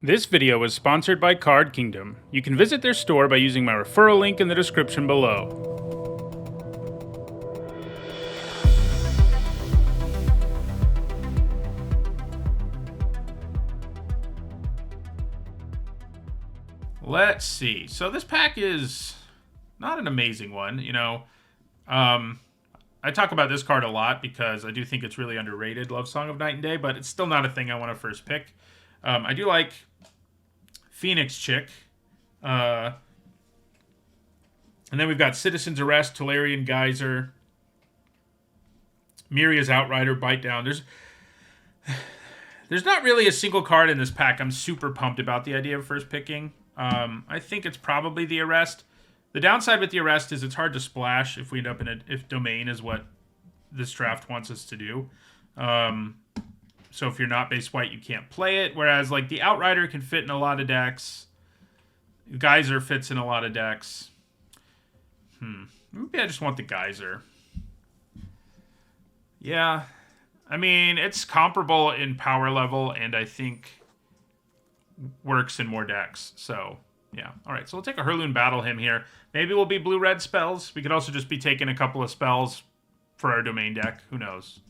This video is sponsored by Card Kingdom. You can visit their store by using my referral link in the description below. Let's see. So this pack is not an amazing one, you know. I talk about this card a lot because I do think it's really underrated, Love Song of Night and Day, but it's still not a thing I want to first pick. I do like Phoenix Chick. And then we've got Citizen's Arrest, Tolarian Geyser, Miria's Outrider, Bite Down. There's not really a single card in this pack I'm super pumped about the idea of first picking. I think it's probably the Arrest. The downside with the Arrest is it's hard to splash if we end up if Domain is what this draft wants us to do. So if you're not base white, you can't play it. Whereas like the Outrider can fit in a lot of decks. Geyser fits in a lot of decks. Maybe I just want the Geyser. Yeah. I mean, it's comparable in power level, and I think works in more decks. So, yeah. All right, so we'll take a Hurloon Battle Hymn here. Maybe we'll be blue-red spells. We could also just be taking a couple of spells for our Domain deck. Who knows?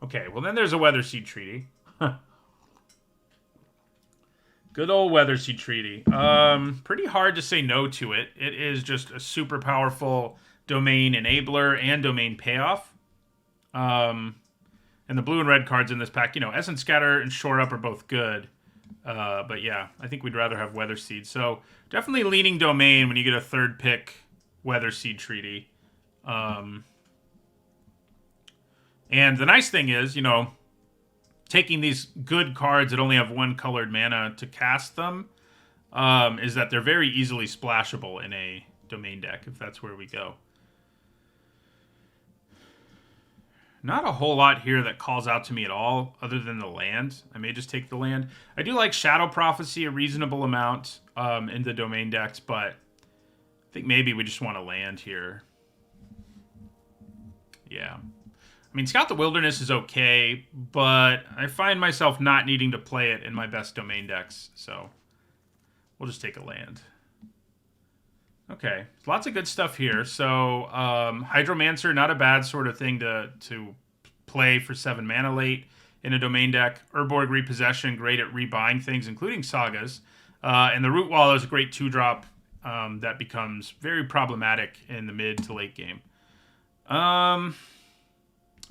Okay, well then there's a Weatherseed Treaty. Good old Weatherseed Treaty. Pretty hard to say no to it. It is just a super powerful Domain enabler and Domain payoff. And the blue and red cards in this pack, you know, Essence Scatter and Shore Up are both good. But yeah, I think we'd rather have Weatherseed. So definitely leaning Domain when you get a third pick Weatherseed Treaty. And the nice thing is, you know, taking these good cards that only have one colored mana to cast them, is that they're very easily splashable in a Domain deck, if that's where we go. Not a whole lot here that calls out to me at all, other than the land. I may just take the land. I do like Shadow Prophecy a reasonable amount in the Domain decks, but I think maybe we just want to land here. Yeah. I mean, Scout the Wilderness is okay, but I find myself not needing to play it in my best Domain decks, so we'll just take a land. Okay, lots of good stuff here. So, Hydromancer, not a bad sort of thing to play for 7 mana late in a Domain deck. Urborg Repossession, great at rebuying things, including Sagas. And the Root Wallow is a great 2-drop that becomes very problematic in the mid to late game.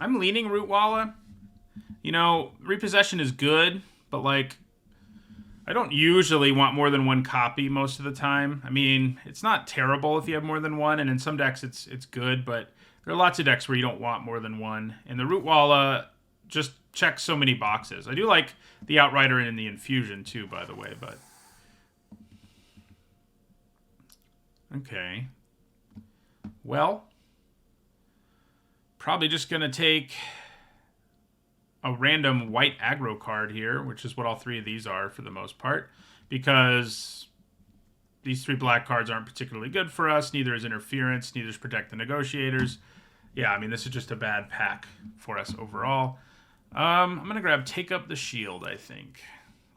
I'm leaning Root Wallow. You know, Repossession is good, but like, I don't usually want more than one copy most of the time. I mean, it's not terrible if you have more than one, and in some decks it's good, but there are lots of decks where you don't want more than one. And the Root Wallow just checks so many boxes. I do like the Outrider and the Infusion too, by the way, but okay. Well, probably just going to take a random white aggro card here, which is what all 3 of these are for the most part, because these 3 black cards aren't particularly good for us. Neither is Interference, neither is Protect the Negotiators. Yeah, I mean, this is just a bad pack for us overall. I'm going to grab Take Up the Shield, I think.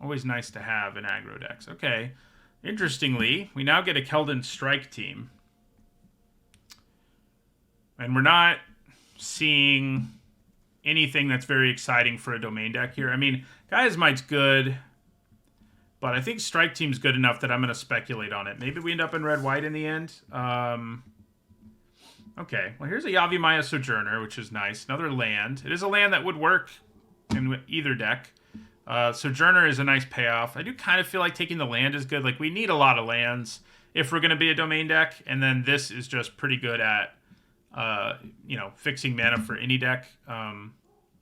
Always nice to have in aggro decks. Okay. Interestingly, we now get a Keldon Strike team. And we're not seeing anything that's very exciting for a Domain deck here. I mean, Gaia's Might's good, but I think Strike Team's good enough that I'm going to speculate on it. Maybe we end up in red-white in the end. Okay, well, here's a Yavimaya Sojourner, which is nice. Another land. It is a land that would work in either deck. Sojourner is a nice payoff. I do kind of feel like taking the land is good. Like, we need a lot of lands if we're going to be a Domain deck, and then this is just pretty good at you know, fixing mana for any deck.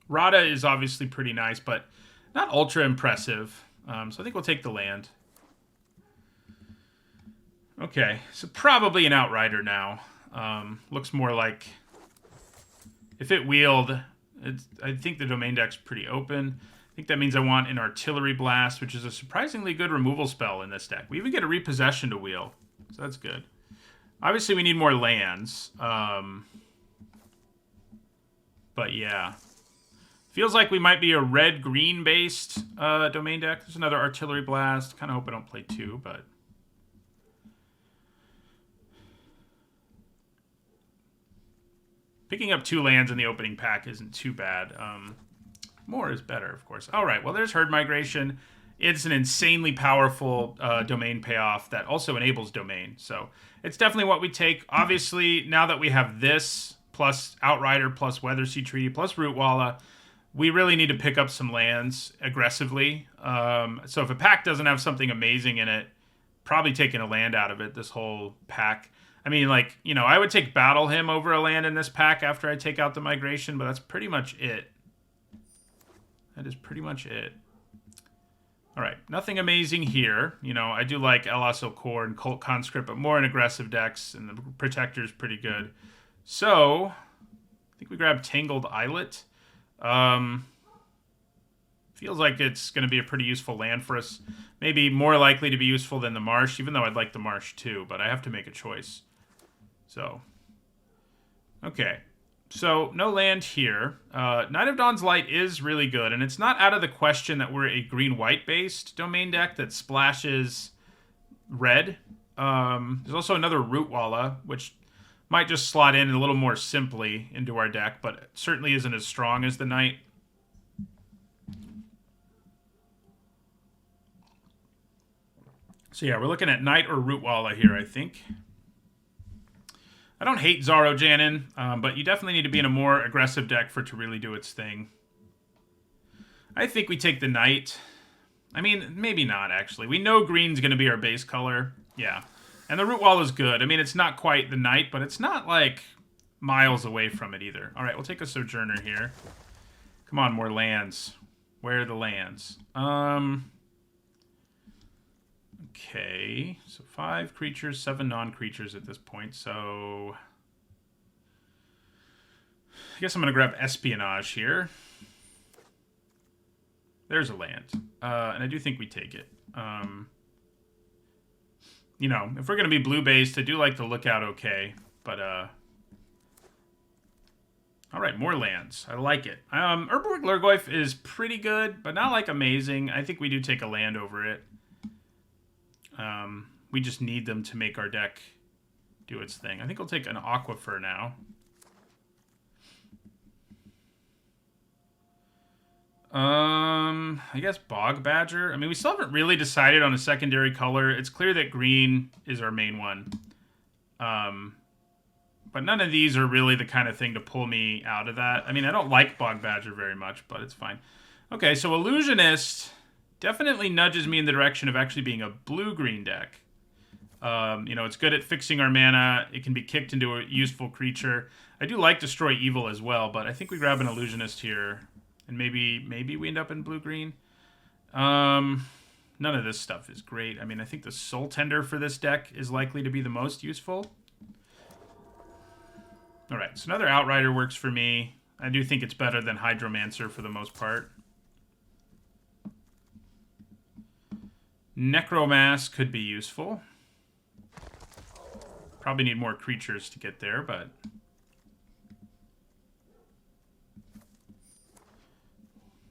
Rada is obviously pretty nice, but not ultra impressive. So I think we'll take the land. Okay, so probably an Outrider now. Looks more like if it wheeled, I think the Domain deck's pretty open. I think that means I want an Artillery Blast, which is a surprisingly good removal spell in this deck. We even get a Repossession to wheel, so that's good. Obviously, we need more lands. But yeah. Feels like we might be a red-green based domain deck. There's another Artillery Blast. Kind of hope I don't play 2, but... Picking up 2 lands in the opening pack isn't too bad. More is better, of course. All right, well, there's Herd Migration. It's an insanely powerful domain payoff that also enables domain. So it's definitely what we take. Obviously, now that we have this, plus Outrider, plus Weatherseed Treaty, plus Rootwalla, we really need to pick up some lands aggressively. So if a pack doesn't have something amazing in it, probably taking a land out of it, this whole pack. I mean, like, you know, I would take Battle Hymn over a land in this pack after I take out the Migration, but that's pretty much it. That is pretty much it. All right, nothing amazing here. You know, I do like Elas Core and Cult Conscript, but more in aggressive decks, and the Protector's pretty good. So, I think we grab Tangled Islet. Feels like it's going to be a pretty useful land for us. Maybe more likely to be useful than the Marsh, even though I'd like the Marsh too, but I have to make a choice. So, okay. So, no land here. Night of Dawn's Light is really good, and it's not out of the question that we're a green-white based domain deck that splashes red. There's also another Rootwalla, which might just slot in a little more simply into our deck, but it certainly isn't as strong as the Knight. So yeah, we're looking at Knight or Rootwalla here, I think. I don't hate Zaro Janin, but you definitely need to be in a more aggressive deck for it to really do its thing. I think we take the Knight. I mean, maybe not, actually. We know green's going to be our base color. Yeah. And the Rootwalla is good. I mean, it's not quite the Knight, but it's not, like, miles away from it either. All right, we'll take a Sojourner here. Come on, more lands. Where are the lands? Okay, so 5 creatures, 7 non-creatures at this point, so... I guess I'm going to grab Espionage here. There's a land, and I do think we take it. You know, if we're going to be blue-based, I do like the Lookout okay, but, Alright, more lands. I like it. Urborg Lurgoyf is pretty good, but not, like, amazing. I think we do take a land over it. We just need them to make our deck do its thing. I think I'll take an Aquifer now. I guess Bog Badger. I mean, we still haven't really decided on a secondary color. It's clear that green is our main one. But none of these are really the kind of thing to pull me out of that. I mean, I don't like Bog Badger very much, but it's fine. Okay, so Illusionist definitely nudges me in the direction of actually being a blue-green deck. You know, it's good at fixing our mana. It can be kicked into a useful creature. I do like Destroy Evil as well, but I think we grab an Illusionist here. And maybe we end up in blue-green. None of this stuff is great. I mean, I think the Soul Tender for this deck is likely to be the most useful. Alright, so another Outrider works for me. I do think it's better than Hydromancer for the most part. Necromass could be useful. Probably need more creatures to get there, but...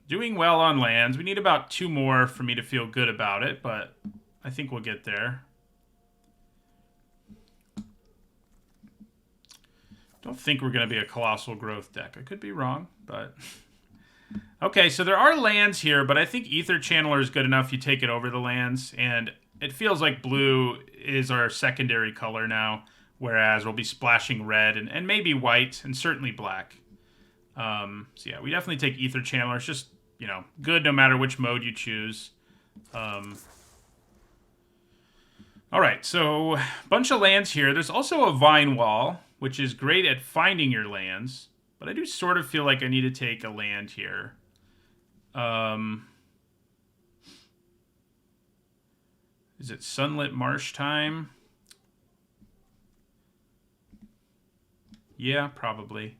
Doing well on lands. We need about 2 more for me to feel good about it, but I think we'll get there. Don't think we're going to be a Colossal Growth deck. I could be wrong, but... Okay, so there are lands here, but I think Ether Channeler is good enough. You take it over the lands, and it feels like blue is our secondary color now, whereas we'll be splashing red and maybe white and certainly black. So yeah, we definitely take Ether Channeler. It's just, you know, good no matter which mode you choose. All right, so bunch of lands here. There's also a Vine Wall, which is great at finding your lands. But I do sort of feel like I need to take a land here. Is it Sunlit Marsh time? Yeah, probably.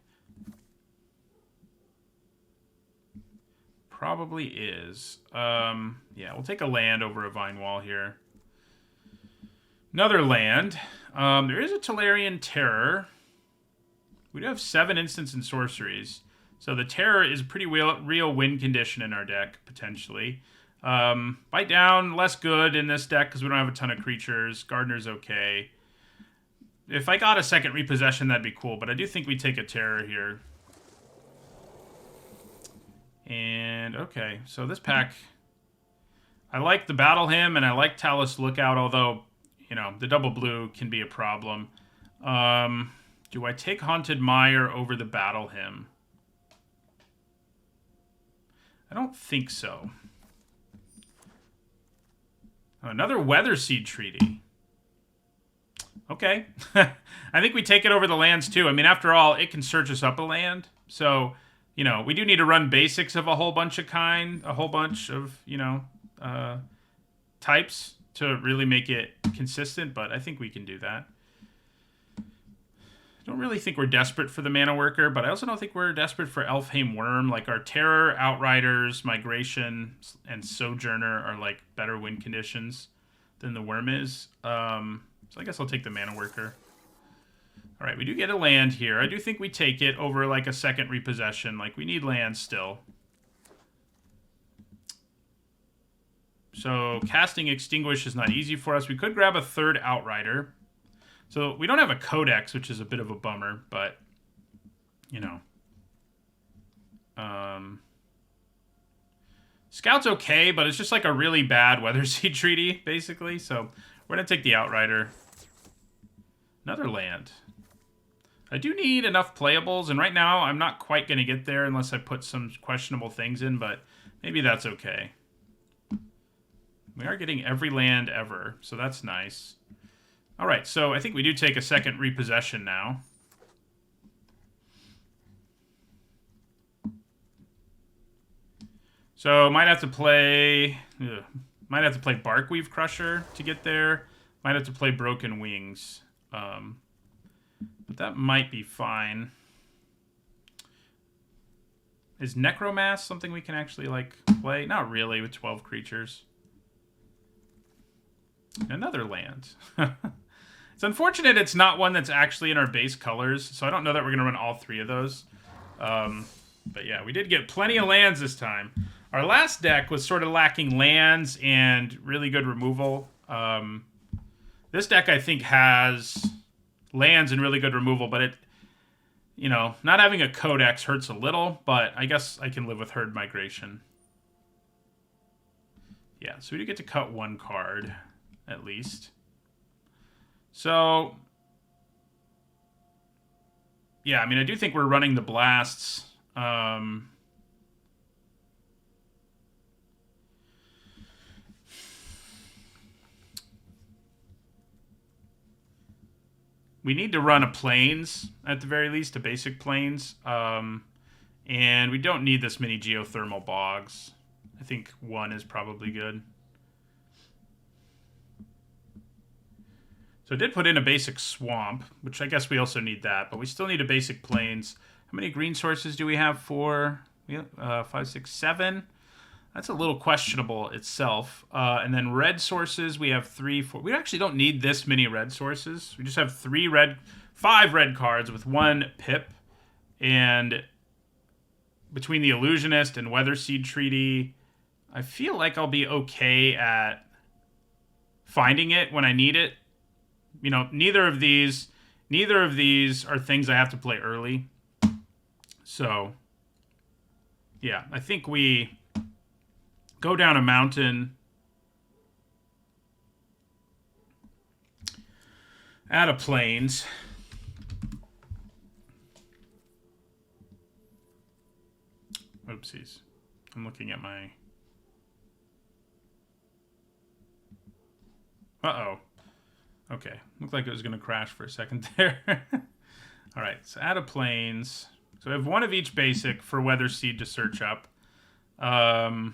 Probably is. Yeah, we'll take a land over a Vine Wall here. Another land. There is a Tolarian Terror. We do have 7 instants and sorceries. So the Terror is a pretty real win condition in our deck, potentially. Bite Down, less good in this deck because we don't have a ton of creatures. Gardener's okay. If I got a second repossession, that'd be cool, but I do think we take a Terror here. And, okay, so this pack... I like the Battle Hymn, and I like Talus Lookout, although, you know, the double blue can be a problem. Do I take Haunted Mire over the Battle Hymn? I don't think so. Another Weather Seed Treaty. Okay. I think we take it over the lands, too. I mean, after all, it can search us up a land. So, you know, we do need to run basics of a whole bunch of, you know, types to really make it consistent, but I think we can do that. I don't really think we're desperate for the Mana Worker, but I also don't think we're desperate for Elfhame Worm. Like, our Terror, Outriders, Migration, and Sojourner are, like, better win conditions than the Worm is. So I guess I'll take the Mana Worker. All right, we do get a land here. I do think we take it over, like, a second repossession. Like, we need land still. So casting Extinguish is not easy for us. We could grab a third Outrider. So we don't have a Codex, which is a bit of a bummer, but, you know. Scout's okay, but it's just like a really bad Weather Seed Treaty, basically. So we're going to take the Outrider. Another land. I do need enough playables, and right now I'm not quite going to get there unless I put some questionable things in, but maybe that's okay. We are getting every land ever, so that's nice. All right, so I think we do take a second repossession now. So might have to play Barkweave Crusher to get there. Might have to play Broken Wings. But that might be fine. Is Necromass something we can actually, like, play? Not really, with 12 creatures. Another land. It's unfortunate it's not one that's actually in our base colors, so I don't know that we're going to run all three of those. But yeah, we did get plenty of lands this time. Our last deck was sort of lacking lands and really good removal. This deck, I think, has lands and really good removal, but it, you know, not having a Codex hurts a little, but I guess I can live with Herd Migration. Yeah, so we do get to cut one card, at least. So, yeah, I mean, I do think we're running the blasts. We need to run a Plains, at the very least, a basic Plains. And we don't need this many Geothermal Bogs. I think one is probably good. So I did put in a basic Swamp, which I guess we also need that, but we still need a basic Plains. How many green sources do we have for? 5, 6, 7. That's a little questionable itself. And then red sources, we have 3, 4. We actually don't need this many red sources. We just have 5 red cards with 1 pip. And between the Illusionist and Weather Seed Treaty, I feel like I'll be okay at finding it when I need it. You know, neither of these are things I have to play early. So, yeah, I think we go down a mountain, add a Plains. Oopsies. I'm looking at my... Uh-oh. Okay. Looked like it was going to crash for a second there. All right. So add a Plains. So we have one of each basic for Weather Seed to search up. Oh,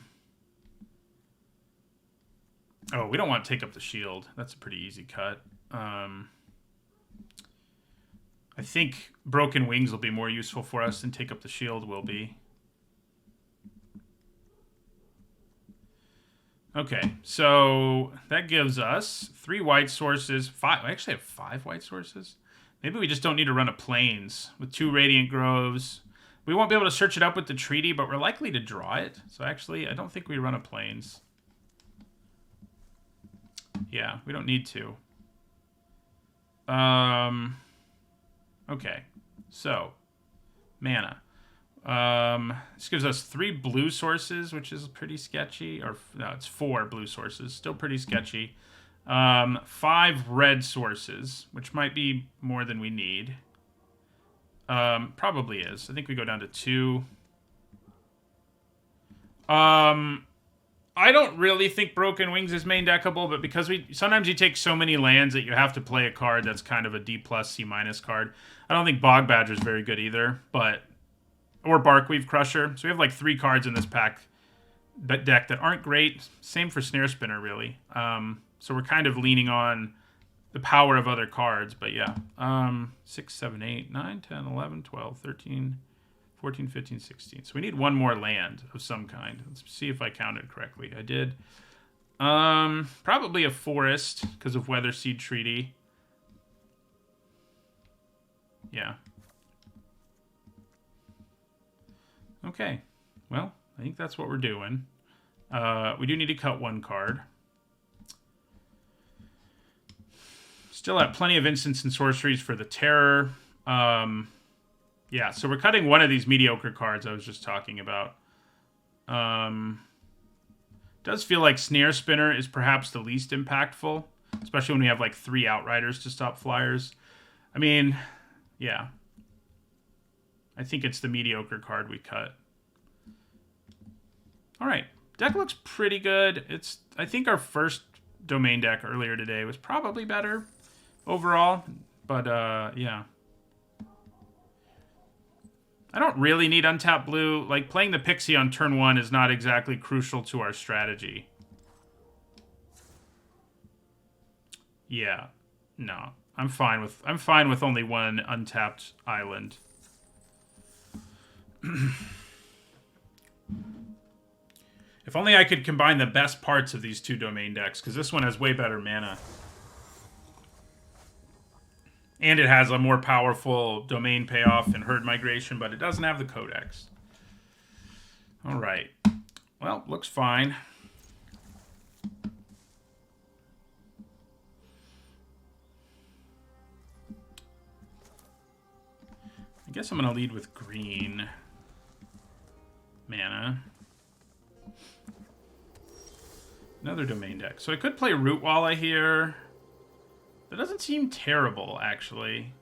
we don't want to take up the shield. That's a pretty easy cut. I think Broken Wings will be more useful for us than take up the shield will be. Okay, so that gives us 3 white sources. 5. I actually have 5 white sources. Maybe we just don't need to run a Plains with 2 Radiant Groves. We won't be able to search it up with the treaty, but we're likely to draw it. So actually, I don't think we run a plains. Yeah, we don't need to. Okay. So, mana. This gives us 3 blue sources, which is pretty sketchy. Or, no, it's 4 blue sources. Still pretty sketchy. 5 red sources, which might be more than we need. Probably is. I think we go down to 2. I don't really think Broken Wings is main deckable, but because sometimes you take so many lands that you have to play a card that's kind of a D+, C- card. I don't think Bog Badger is very good either, or Barkweave Crusher. So we have like 3 cards in this deck that aren't great. Same for Snare Spinner, really. So we're kind of leaning on the power of other cards, but yeah. 6, 7, 8, 9, 10, 11, 12, 13, 14, 15, 16. So we need 1 more land of some kind. Let's see if I counted correctly. I did. Probably a forest because of Weather Seed Treaty. Yeah. Okay. Well, I think that's what we're doing. We do need to cut 1 card. Still have plenty of instants and sorceries for the Terror. Yeah, so we're cutting one of these mediocre cards I was just talking about. Does feel like Snare Spinner is perhaps the least impactful, especially when we have like 3 Outriders to stop flyers. I mean, yeah. I think it's the mediocre card we cut. All right, deck looks pretty good. I think our first domain deck earlier today was probably better overall, but yeah. I don't really need untapped blue. Like, playing the Pixie on turn 1 is not exactly crucial to our strategy. Yeah. No. I'm fine with only 1 untapped island. If only I could combine the best parts of these 2 domain decks, because this one has way better mana. And it has a more powerful domain payoff and herd migration, but it doesn't have the codex. All right. Well, looks fine. I guess I'm going to lead with green mana. Another domain deck. So I could play Rootwalla here. That doesn't seem terrible, actually.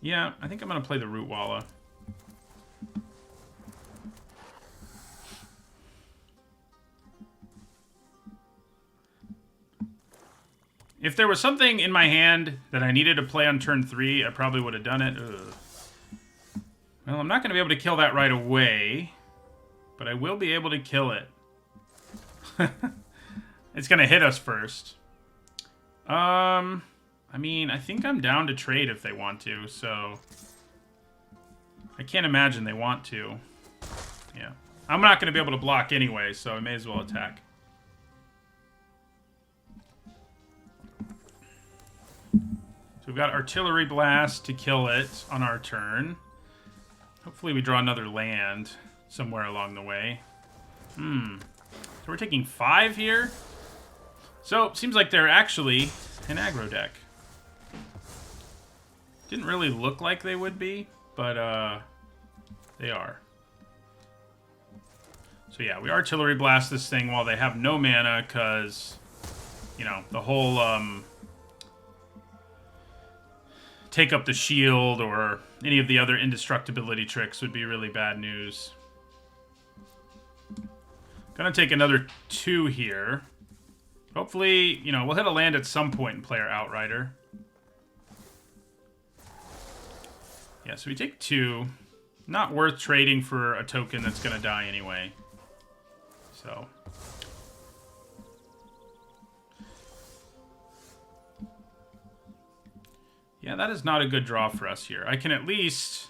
Yeah, I think I'm going to play the Rootwalla. If there was something in my hand that I needed to play on turn 3, I probably would have done it. Ugh. Well, I'm not going to be able to kill that right away, but I will be able to kill it. It's going to hit us first. I mean, I think I'm down to trade if they want to, so... I can't imagine they want to. Yeah. I'm not going to be able to block anyway, so I may as well attack. So we've got Artillery Blast to kill it on our turn. Hopefully we draw another land somewhere along the way. So we're taking 5 here? So, it seems like they're actually an aggro deck. Didn't really look like they would be, but they are. So yeah, we Artillery Blast this thing while they have no mana, because, you know, the whole take up the shield or any of the other indestructibility tricks would be really bad news. Gonna take another 2 here. Hopefully, you know, we'll hit a land at some point and play our Outrider. Yeah, so we take 2. Not worth trading for a token that's going to die anyway. So. Yeah, that is not a good draw for us here. I can at least...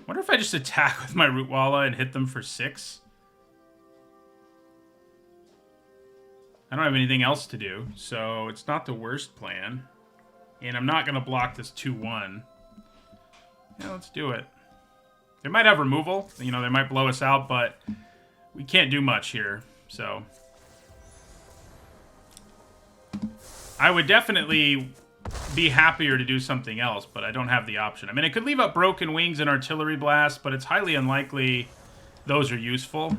wonder if I just attack with my Rootwalla and hit them for 6? I don't have anything else to do, so it's not the worst plan. And I'm not going to block this 2-1. Yeah, let's do it. They might have removal. You know, they might blow us out, but we can't do much here. So I would definitely be happier to do something else, but I don't have the option. I mean, I could leave up Broken Wings and Artillery Blast, but it's highly unlikely those are useful.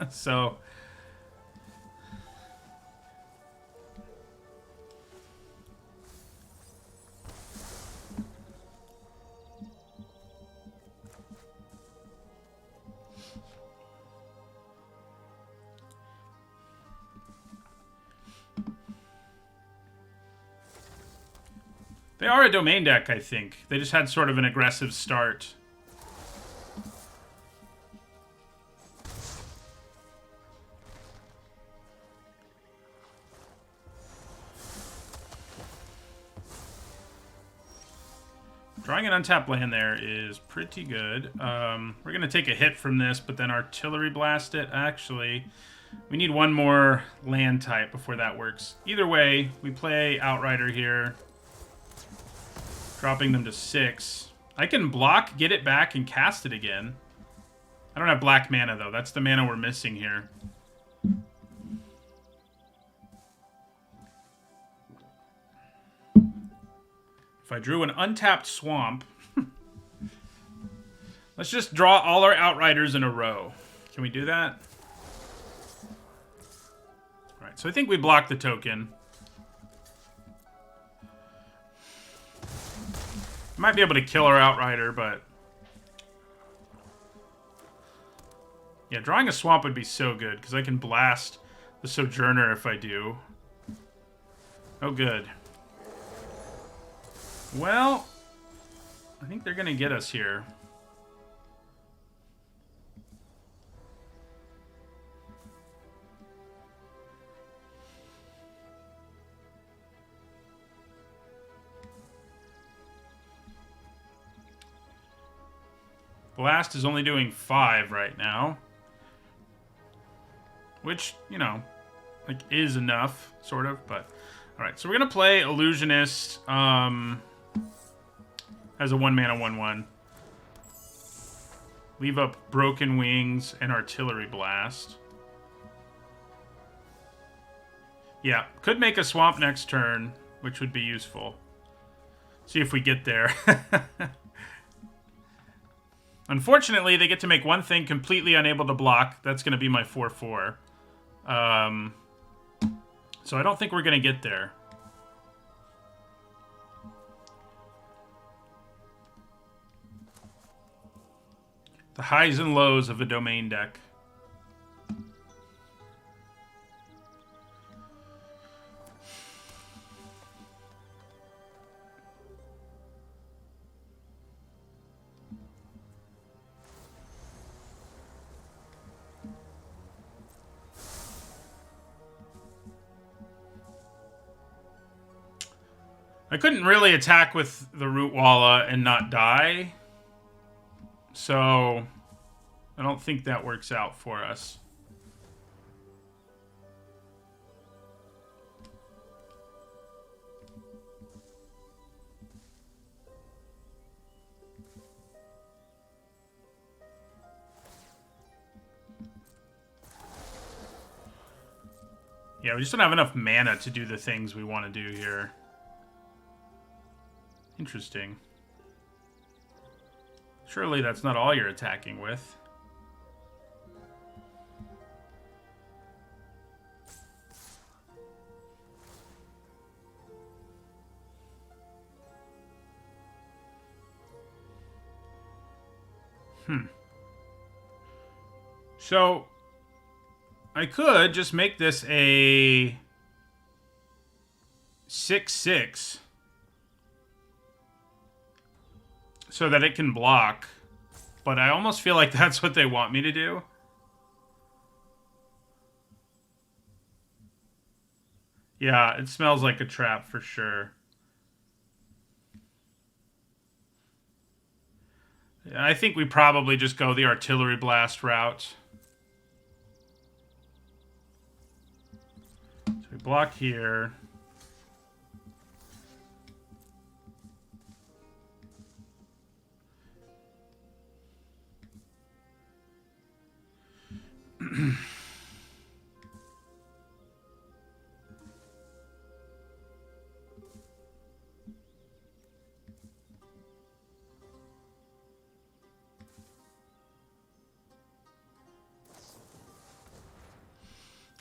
So they are a domain deck, I think. They just had sort of an aggressive start. Drawing an untapped land there is pretty good. We're going to take a hit from this, but then Artillery Blast it. Actually, we need one more land type before that works. Either way, we play Outrider here, dropping them to 6. I can block, get it back, and cast it again. I don't have black mana, though. That's the mana we're missing here. If I drew an untapped swamp, let's just draw all our Outriders in a row. Can we do that? All right, so I think we blocked the token. Might be able to kill our Outrider, but yeah, drawing a swamp would be so good because I can blast the Sojourner if I do. Oh, good. Well, I think they're going to get us here. Blast is only doing 5 right now. Which, you know, like, is enough, sort of, but... Alright, so we're going to play Illusionist, as a 1-mana 1/1. Leave up Broken Wings and Artillery Blast. Yeah, could make a swamp next turn, which would be useful. See if we get there. Unfortunately, they get to make one thing completely unable to block. That's going to be my 4/4. So I don't think we're going to get there. The highs and lows of a domain deck. I couldn't really attack with the Root Walla and not die. So I don't think that works out for us. Yeah, we just don't have enough mana to do the things we want to do here. Interesting. Surely that's not all you're attacking with. So, I could just make this a 6/6 so that it can block, but I almost feel like that's what they want me to do. Yeah, it smells like a trap for sure. I think we probably just go the Artillery Blast route. So we block here.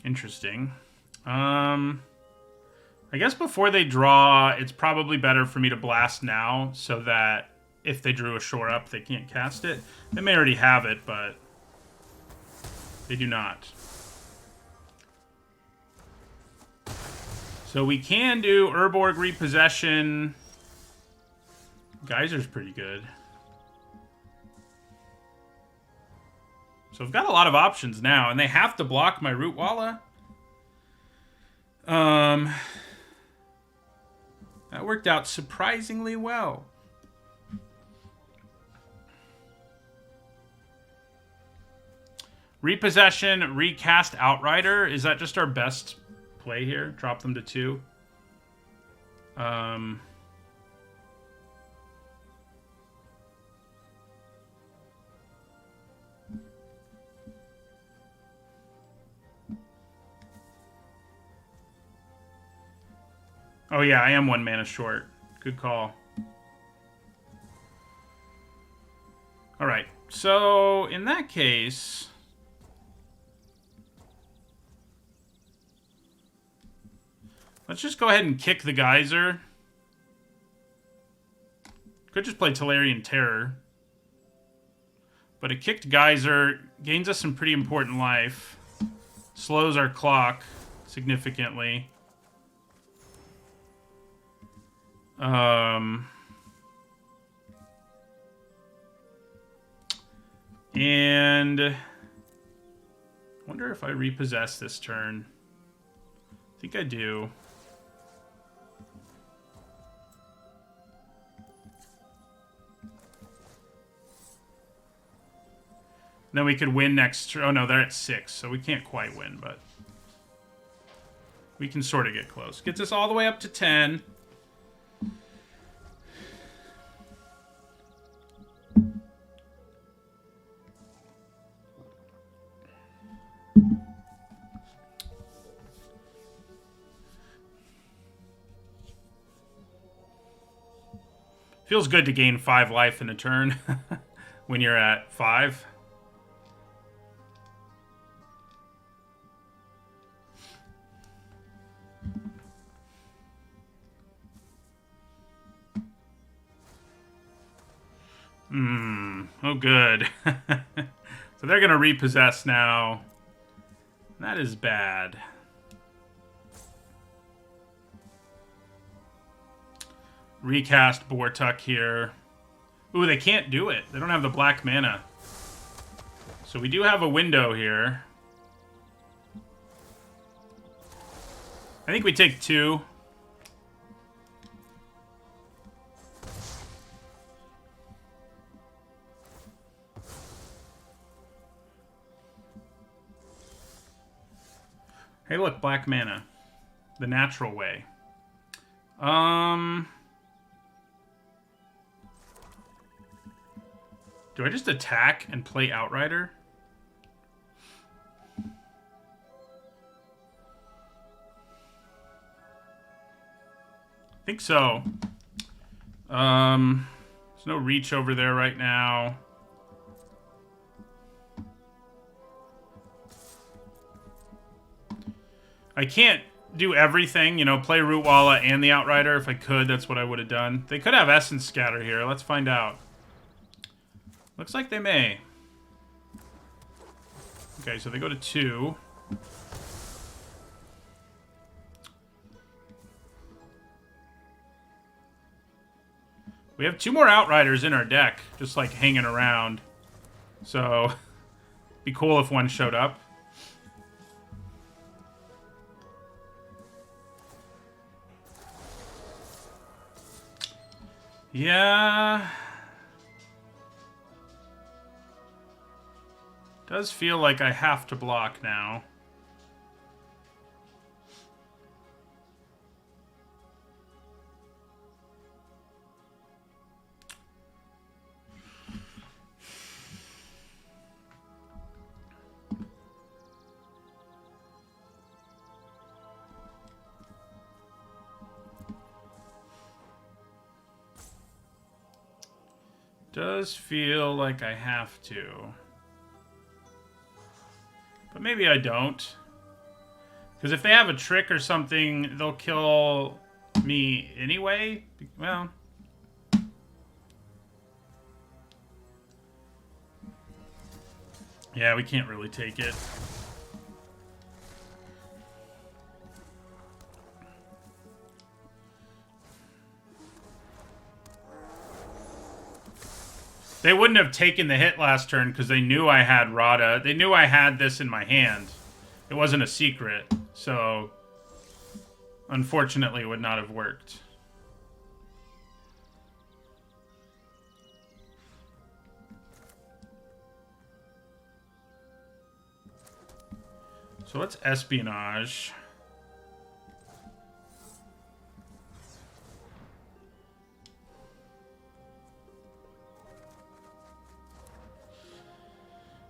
Interesting. I guess before they draw, it's probably better for me to blast now so that if they drew a shore up, they can't cast it. They may already have it, but they do not. So we can do Urborg Repossession. Geyser's pretty good. So I've got a lot of options now, and they have to block my Root Walla. That worked out surprisingly well. Repossession, recast Outrider. Is that just our best play here? Drop them to 2. Oh yeah, I am 1 mana short. Good call. Alright, so in that case... let's just go ahead and kick the Geyser. Could just play Tolarian Terror. But a kicked Geyser gains us some pretty important life. Slows our clock significantly. And I wonder if I repossess this turn. I think I do. Then we could win next turn. Oh no, they're at 6, so we can't quite win, but we can sort of get close. Gets us all the way up to 10. Feels good to gain 5 life in a turn when you're at 5. Oh good. So they're gonna repossess now. That is bad. Recast Bortuk here. Ooh, they can't do it. They don't have the black mana. So we do have a window here. I think we take 2. Hey, look, black mana. The natural way. Do I just attack and play Outrider? I think so. There's no reach over there right now. I can't do everything, you know, play Root Walla and the Outrider. If I could, that's what I would have done. They could have Essence Scatter here. Let's find out. Looks like they may. Okay, so they go to 2. We have 2 more Outriders in our deck, just like hanging around. So, be cool if one showed up. Yeah. Does feel like I have to block now. Does feel like I have to. But maybe I don't. Because if they have a trick or something, they'll kill me anyway. Well... yeah, we can't really take it. They wouldn't have taken the hit last turn because they knew I had Rada. They knew I had this in my hand. It wasn't a secret, so unfortunately it would not have worked. So let's espionage.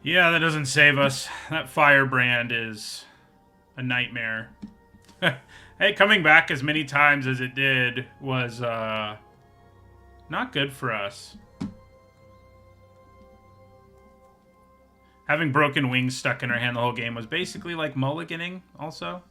Yeah, that doesn't save us. That firebrand is a nightmare. Hey, coming back as many times as it did was not good for us. Having broken wings stuck in our hand the whole game was basically like mulliganing also.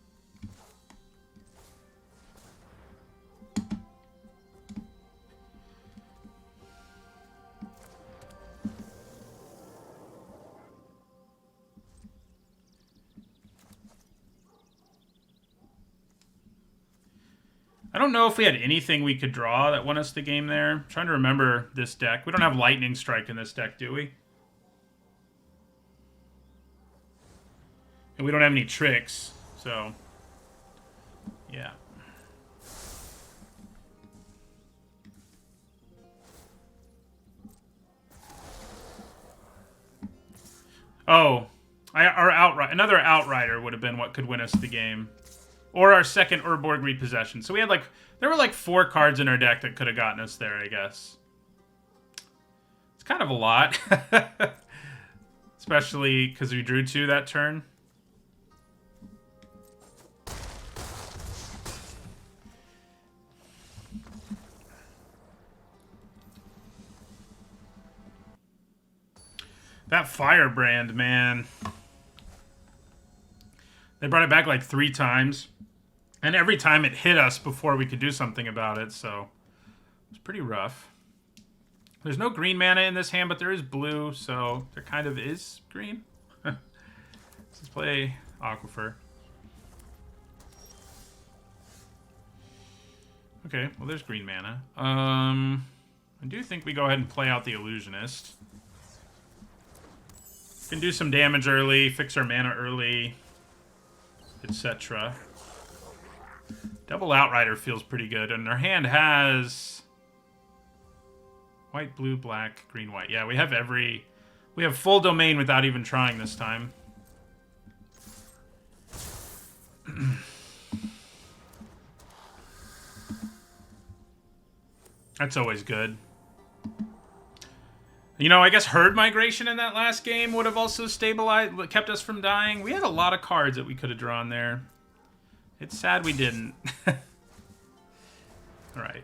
I don't know if we had anything we could draw that won us the game there. I'm trying to remember this deck. We don't have Lightning Strike in this deck, do we? And we don't have any tricks, so... yeah. Oh. Another Outrider would have been what could win us the game. Or our second Urborg Repossession. So we had there were 4 cards in our deck that could have gotten us there, I guess. It's kind of a lot. Especially because we drew 2 that turn. That Firebrand, man. They brought it back 3 times. And every time it hit us before we could do something about it, so it was pretty rough. There's no green mana in this hand, but there is blue, so there kind of is green. Let's play Aquifer. Okay, well there's green mana. I do think we go ahead and play out the Illusionist. Can do some damage early, fix our mana early, etc. Double Outrider feels pretty good, and our hand has white, blue, black, green, white. Yeah, we have full domain without even trying this time. That's always good. You know, I guess Herd Migration in that last game would have also stabilized, kept us from dying. We had a lot of cards that we could have drawn there. It's sad we didn't. Alright.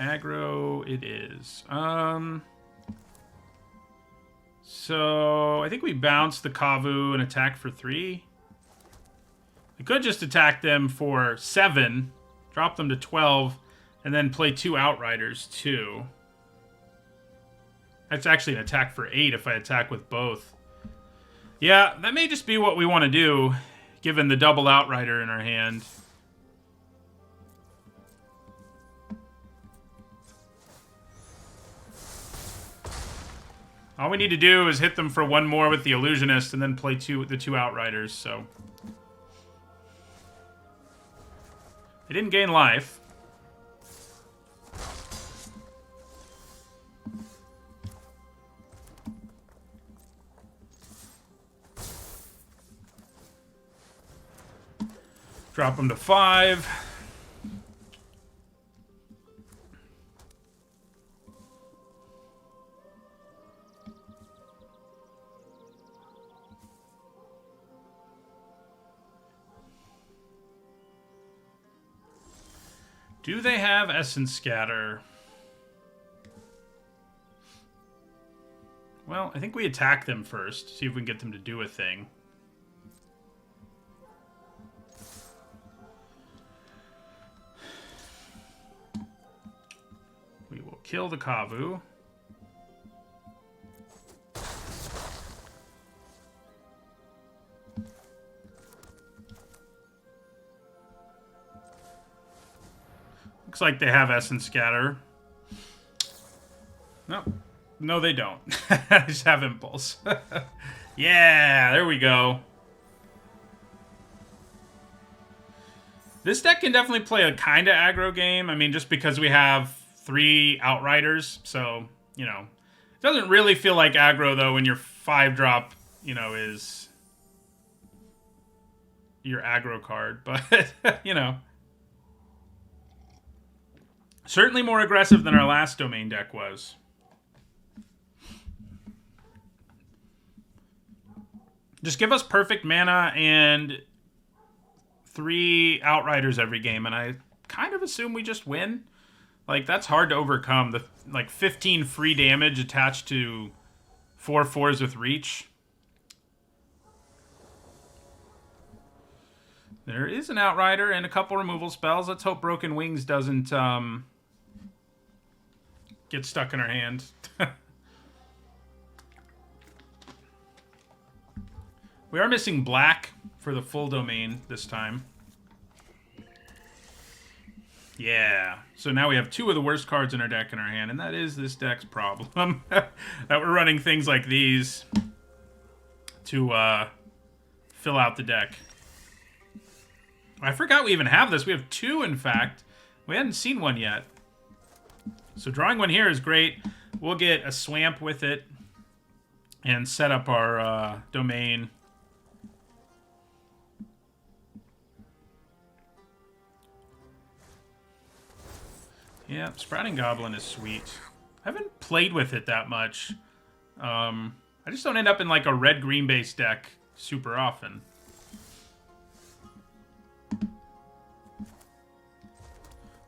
Aggro it is. So, I think we bounce the Kavu and attack for 3. We could just attack them for 7, drop them to 12, and then play 2 Outriders, too. That's actually an attack for 8 if I attack with both. Yeah, that may just be what we want to do, given the double Outrider in our hand. All we need to do is hit them for 1 more with the Illusionist and then play the 2 Outriders, so... they didn't gain life. Drop them to 5. Do they have Essence Scatter? Well, I think we attack them first. See if we can get them to do a thing. kill the Kavu. Looks like they have Essence Scatter. No. No, they don't. I just have Impulse. Yeah, there we go. This deck can definitely play a kind of aggro game. I mean, just because we have 3 Outriders. So, you know. It doesn't really feel like aggro, though, when your 5-drop, you know, is your aggro card. But, you know. Certainly more aggressive than our last Domain deck was. Just give us perfect mana and 3 Outriders every game, and I kind of assume we just win. Like, that's hard to overcome. The, like, 15 free damage attached to 4 4s with reach. There is an Outrider and a couple removal spells. Let's hope Broken Wings doesn't get stuck in our hand. We are missing black for the full domain this time. Yeah. So now we have 2 of the worst cards in our deck in our hand, and that is this deck's problem. That we're running things like these to fill out the deck. I forgot we even have this. We have 2, in fact. We hadn't seen one yet. So drawing one here is great. We'll get a Swamp with it and set up our domain. Yeah, Sprouting Goblin is sweet. I haven't played with it that much. I just don't end up in like a red-green based deck super often.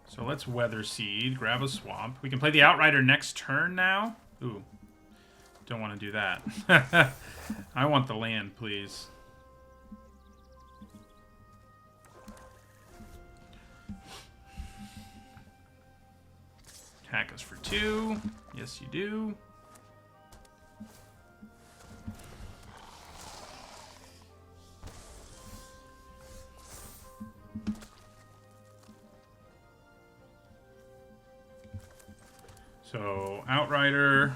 So let's Weather Seed, grab a Swamp. We can play the Outrider next turn now. Ooh, don't want to do that. I want the land, please. Attack us for 2. Yes, you do. So, Outrider.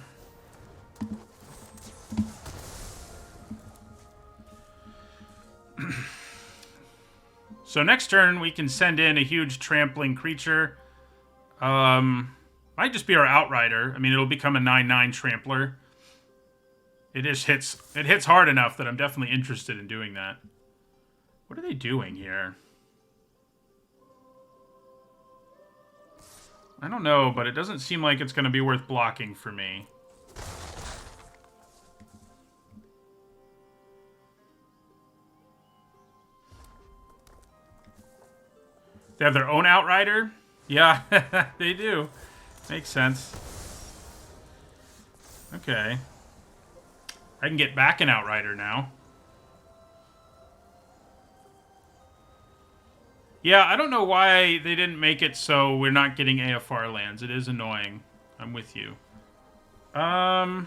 So next turn, we can send in a huge trampling creature. Might just be our Outrider. I mean, it'll become a 9/9 Trampler. It hits hard enough that I'm definitely interested in doing that. What are they doing here? I don't know, but it doesn't seem like it's going to be worth blocking for me. They have their own Outrider? Yeah, they do. Makes sense. Okay. I can get back an Outrider now. Yeah, I don't know why they didn't make it so we're not getting AFR lands. It is annoying. I'm with you. So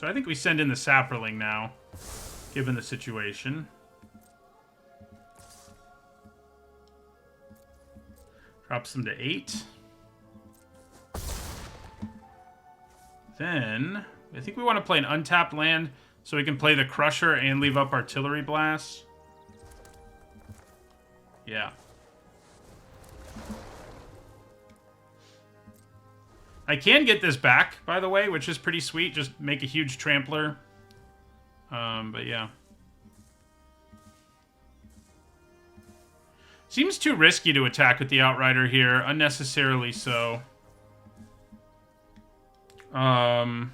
I think we send in the Saproling now, given the situation. Drops them to 8. Then, I think we want to play an untapped land so we can play the Crusher and leave up Artillery Blast. Yeah. I can get this back, by the way, which is pretty sweet. Just make a huge Trampler. But yeah. Seems too risky to attack with the Outrider here. Unnecessarily so. Trying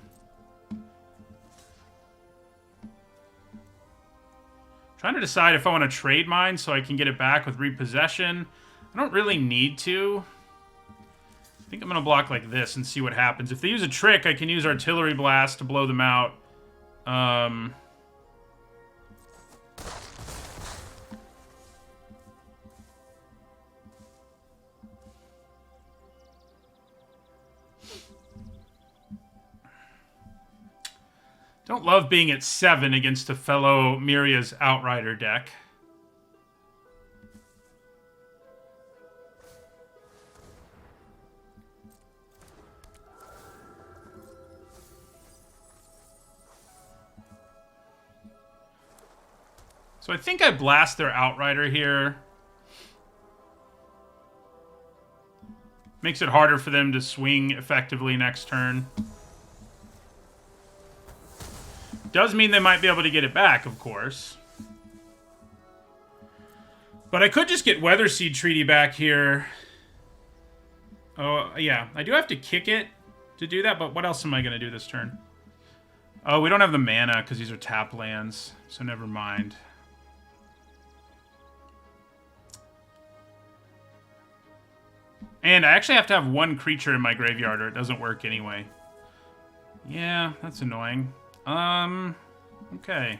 to decide if I want to trade mine so I can get it back with Repossession. I don't really need to. I think I'm going to block like this and see what happens. If they use a trick, I can use Artillery Blast to blow them out. Don't love being at 7 against a fellow Miria's Outrider deck. So I think I blast their Outrider here. Makes it harder for them to swing effectively next turn. Does mean they might be able to get it back, of course. But I could just get Weatherseed Treaty back here. Oh, yeah. I do have to kick it to do that, but what else am I going to do this turn? Oh, we don't have the mana because these are tap lands, so never mind. And I actually have to have one creature in my graveyard or it doesn't work anyway. Yeah, that's annoying. Okay.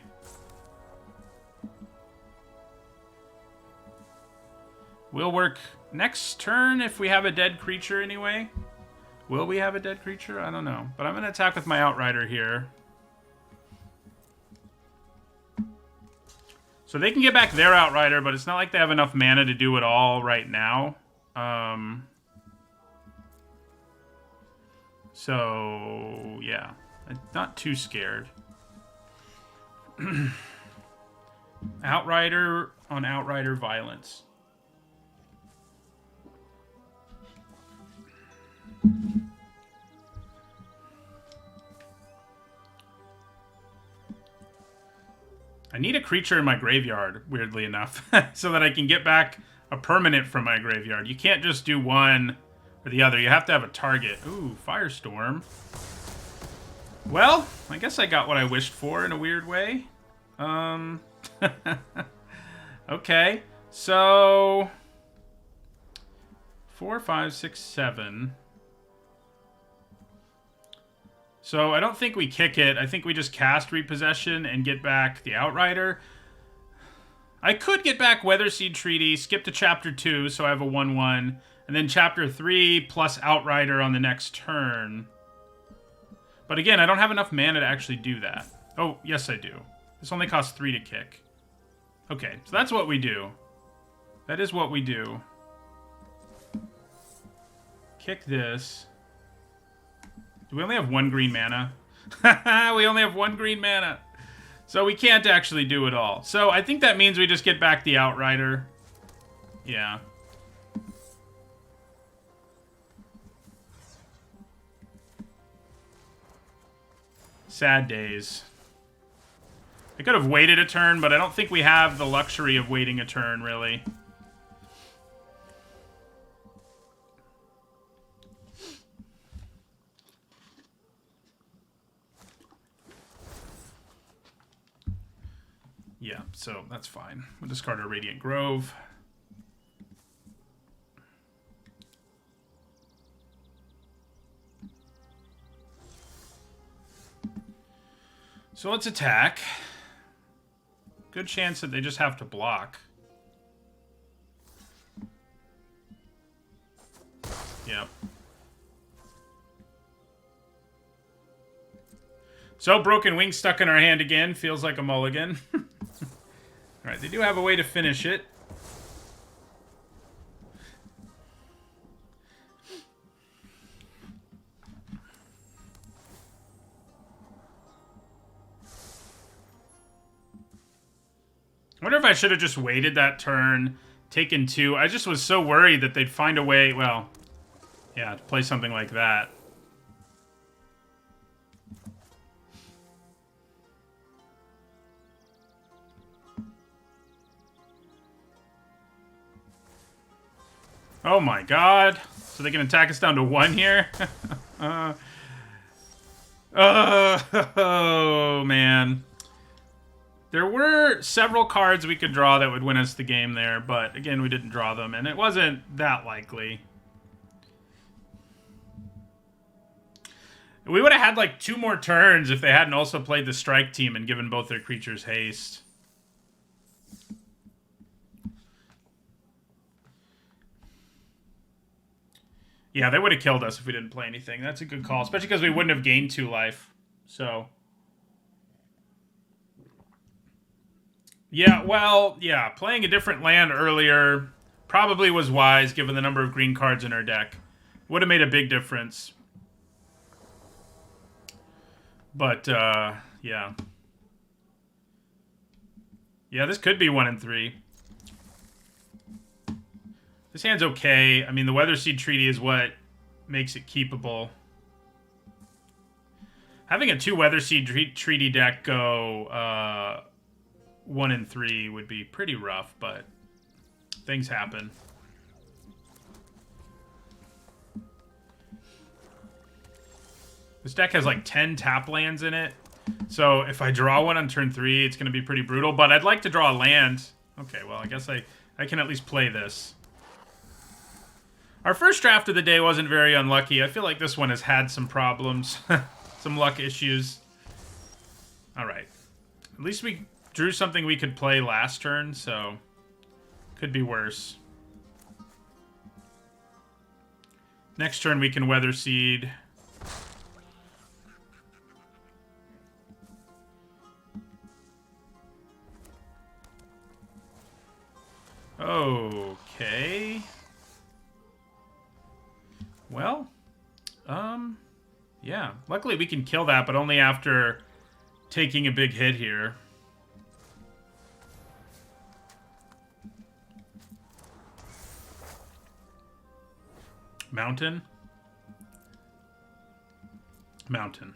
Will work next turn if we have a dead creature anyway. Will we have a dead creature? I don't know. But I'm going to attack with my Outrider here. So they can get back their Outrider, but it's not like they have enough mana to do it all right now. So, yeah. I'm not too scared. Outrider on Outrider violence. I need a creature in my graveyard, weirdly enough, so that I can get back a permanent from my graveyard. You can't just do one or the other. You have to have a target. Ooh, Firestorm. Well, I guess I got what I wished for in a weird way. Okay, so 4, 5, 6, 7. So I don't think we kick it. I think we just cast Repossession and get back the Outrider. I could get back Weatherseed Treaty, skip to Chapter 2, so I have a 1/1, and then Chapter 3 plus Outrider on the next turn. But again, I don't have enough mana to actually do that. Oh, yes I do. This only costs 3 to kick. Okay, so that's what we do. That is what we do. Kick this. Do we only have 1 green mana? We only have 1 green mana. So we can't actually do it all. So I think that means we just get back the Outrider. Yeah. Sad days. I could have waited a turn, but I don't think we have the luxury of waiting a turn, really. Yeah, so that's fine. We'll discard our Radiant Grove. So let's attack. Good chance that they just have to block. Yep. So Broken Wing stuck in our hand again. Feels like a mulligan. Alright, they do have a way to finish it. I wonder if I should have just waited that turn, taken 2. I just was so worried that they'd find a way, well, yeah, to play something like that. Oh my god. So they can attack us down to 1 here? Oh, man. There were several cards we could draw that would win us the game there, but again, we didn't draw them, and it wasn't that likely. We would have had like 2 more turns if they hadn't also played the strike team and given both their creatures haste. Yeah, they would have killed us if we didn't play anything. That's a good call, especially because we wouldn't have gained 2 life. So Yeah, well, yeah, playing a different land earlier probably was wise given the number of green cards in our deck. Would have made a big difference. But, yeah. Yeah, this could be 1 and 3. This hand's okay. I mean, the Weatherseed Treaty is what makes it keepable. Having a 2 Weatherseed Treaty deck go 1 and 3 would be pretty rough, but things happen. This deck has like 10 tap lands in it. So if I draw one on turn 3, it's going to be pretty brutal. But I'd like to draw a land. Okay, well, I guess I can at least play this. Our first draft of the day wasn't very unlucky. I feel like this one has had some problems. Some luck issues. Alright. At least we drew something we could play last turn, so could be worse. Next turn we can Weather Seed. Okay. Well, yeah. Luckily we can kill that, but only after taking a big hit here. Mountain? Mountain.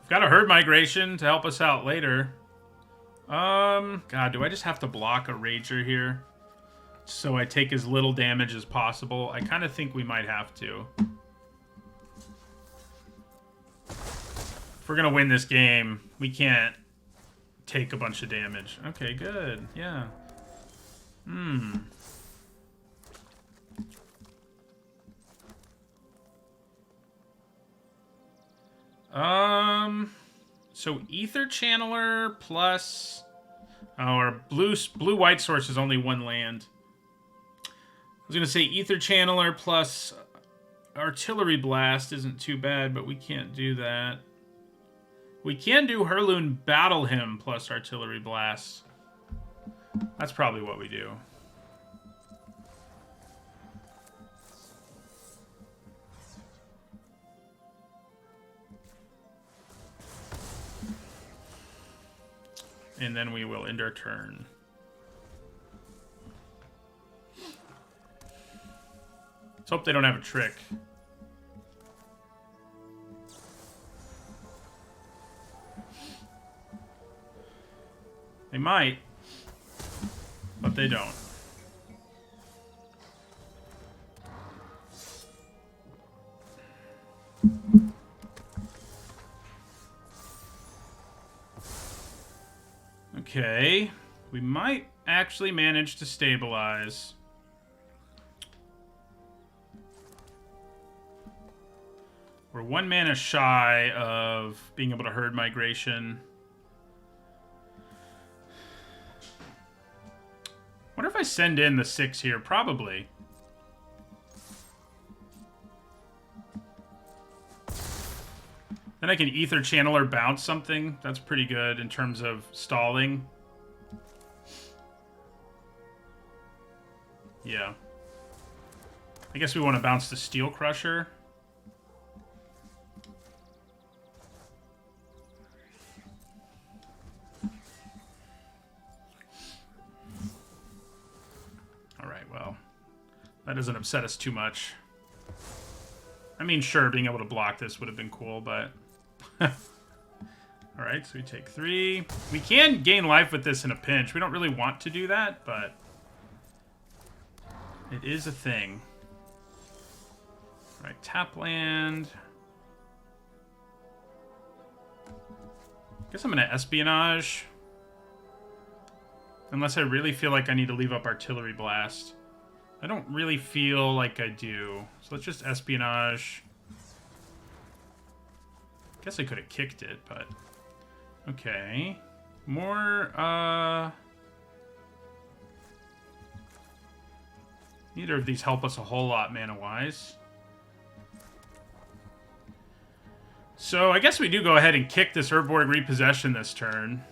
Got a herd migration to help us out later. God, do I just have to block a Rager here? So I take as little damage as possible? I kind of think we might have to. If we're gonna win this game, we can't take a bunch of damage. Okay, good. Yeah. So Ether Channeler plus... Oh, our blue-white source is only 1 land. I was going to say Ether Channeler plus Artillery Blast isn't too bad, but we can't do that. We can do Hurloon Battle Hymn plus Artillery Blast. That's probably what we do. And then we will end our turn. Let's hope they don't have a trick. They might, but they don't. Okay, we might actually manage to stabilize. We're 1 mana shy of being able to herd migration. Wonder if I send in the 6 here? Probably. Then I can Ether Channel or bounce something. That's pretty good in terms of stalling. Yeah. I guess we want to bounce the Steel Crusher. Alright, well. That doesn't upset us too much. I mean, sure, being able to block this would have been cool, but... Alright, so we take 3. We can gain life with this in a pinch. We don't really want to do that, but... it is a thing. Alright, tap land. Guess I'm going to Espionage. Unless I really feel like I need to leave up Artillery Blast. I don't really feel like I do. So let's just Espionage. Guess I could have kicked it, but... okay. More, neither of these help us a whole lot mana-wise. So I guess we do go ahead and kick this Herborg Repossession this turn.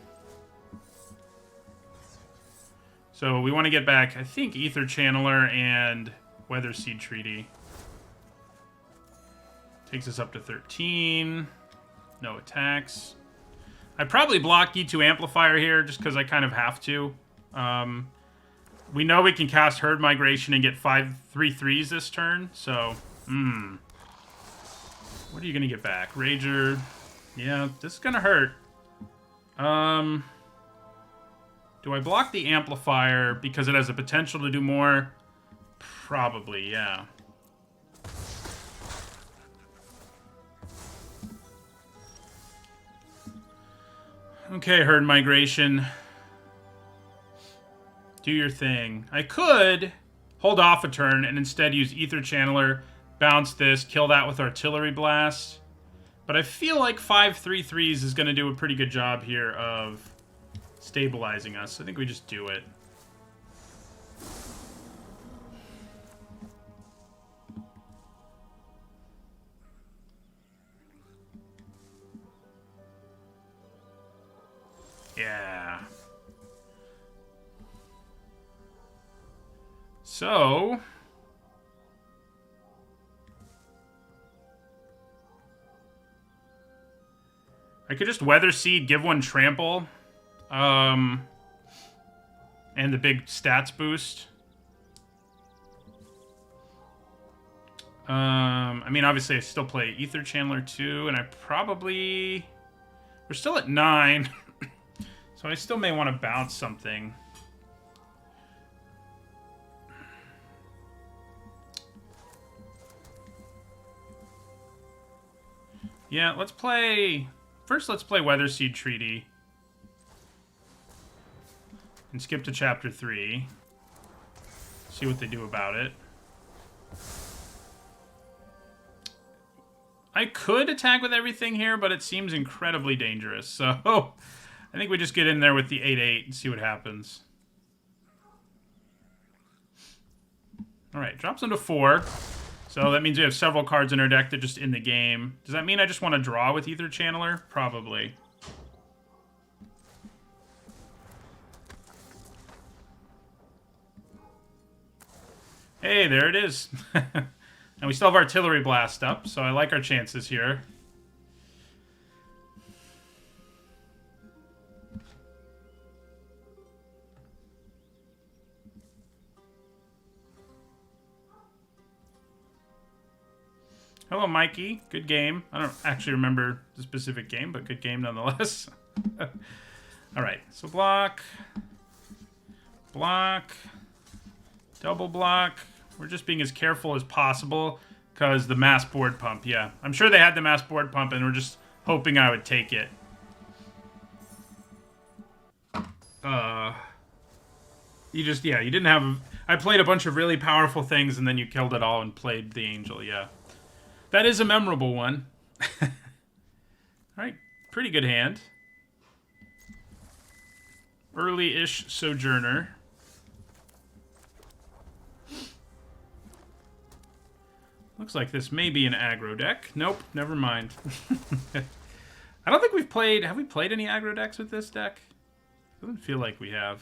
So we want to get back, I think, Ether Channeler and Weather Seed Treaty. Takes us up to 13. No attacks. I probably block E2 Amplifier here just because I kind of have to. We know we can cast Herd Migration and get 3/3s this turn, so... What are you going to get back? Rager. Yeah, this is going to hurt. Do I block the Amplifier because it has the potential to do more? Probably, yeah. Okay, Herd Migration. Do your thing. I could hold off a turn and instead use Ether Channeler, bounce this, kill that with Artillery Blast. But I feel like 5/3/3s is going to do a pretty good job here of stabilizing us. I think we just do it. Yeah. So... I could just Weather Seed, give one Trample. And the big stats boost. I mean, obviously, I still play Ether Channeler too, and I probably... We're still at 9. So I still may want to bounce something. Yeah, let's play... First, let's play Weather Seed Treaty. And skip to Chapter 3. See what they do about it. I could attack with everything here, but it seems incredibly dangerous. So, I think we just get in there with the 8/8 and see what happens. Alright, drops into 4. So that means we have several cards in our deck that are just in the game. Does that mean I just want to draw with Ether Channeler? Probably. Hey, there it is. And we still have Artillery Blast up, so I like our chances here. Hello, Mikey. Good game. I don't actually remember the specific game, but good game nonetheless. All right, so block, block, double block. We're just being as careful as possible because the mass board pump, yeah. I'm sure they had the mass board pump and we're just hoping I would take it. You just, yeah, you didn't have... I played a bunch of really powerful things and then you killed it all and played the Angel, yeah. That is a memorable one. Alright, pretty good hand. Early-ish Sojourner. Looks like this may be an aggro deck. Nope, never mind. I don't think we've played... Have we played any aggro decks with this deck? Doesn't feel like we have.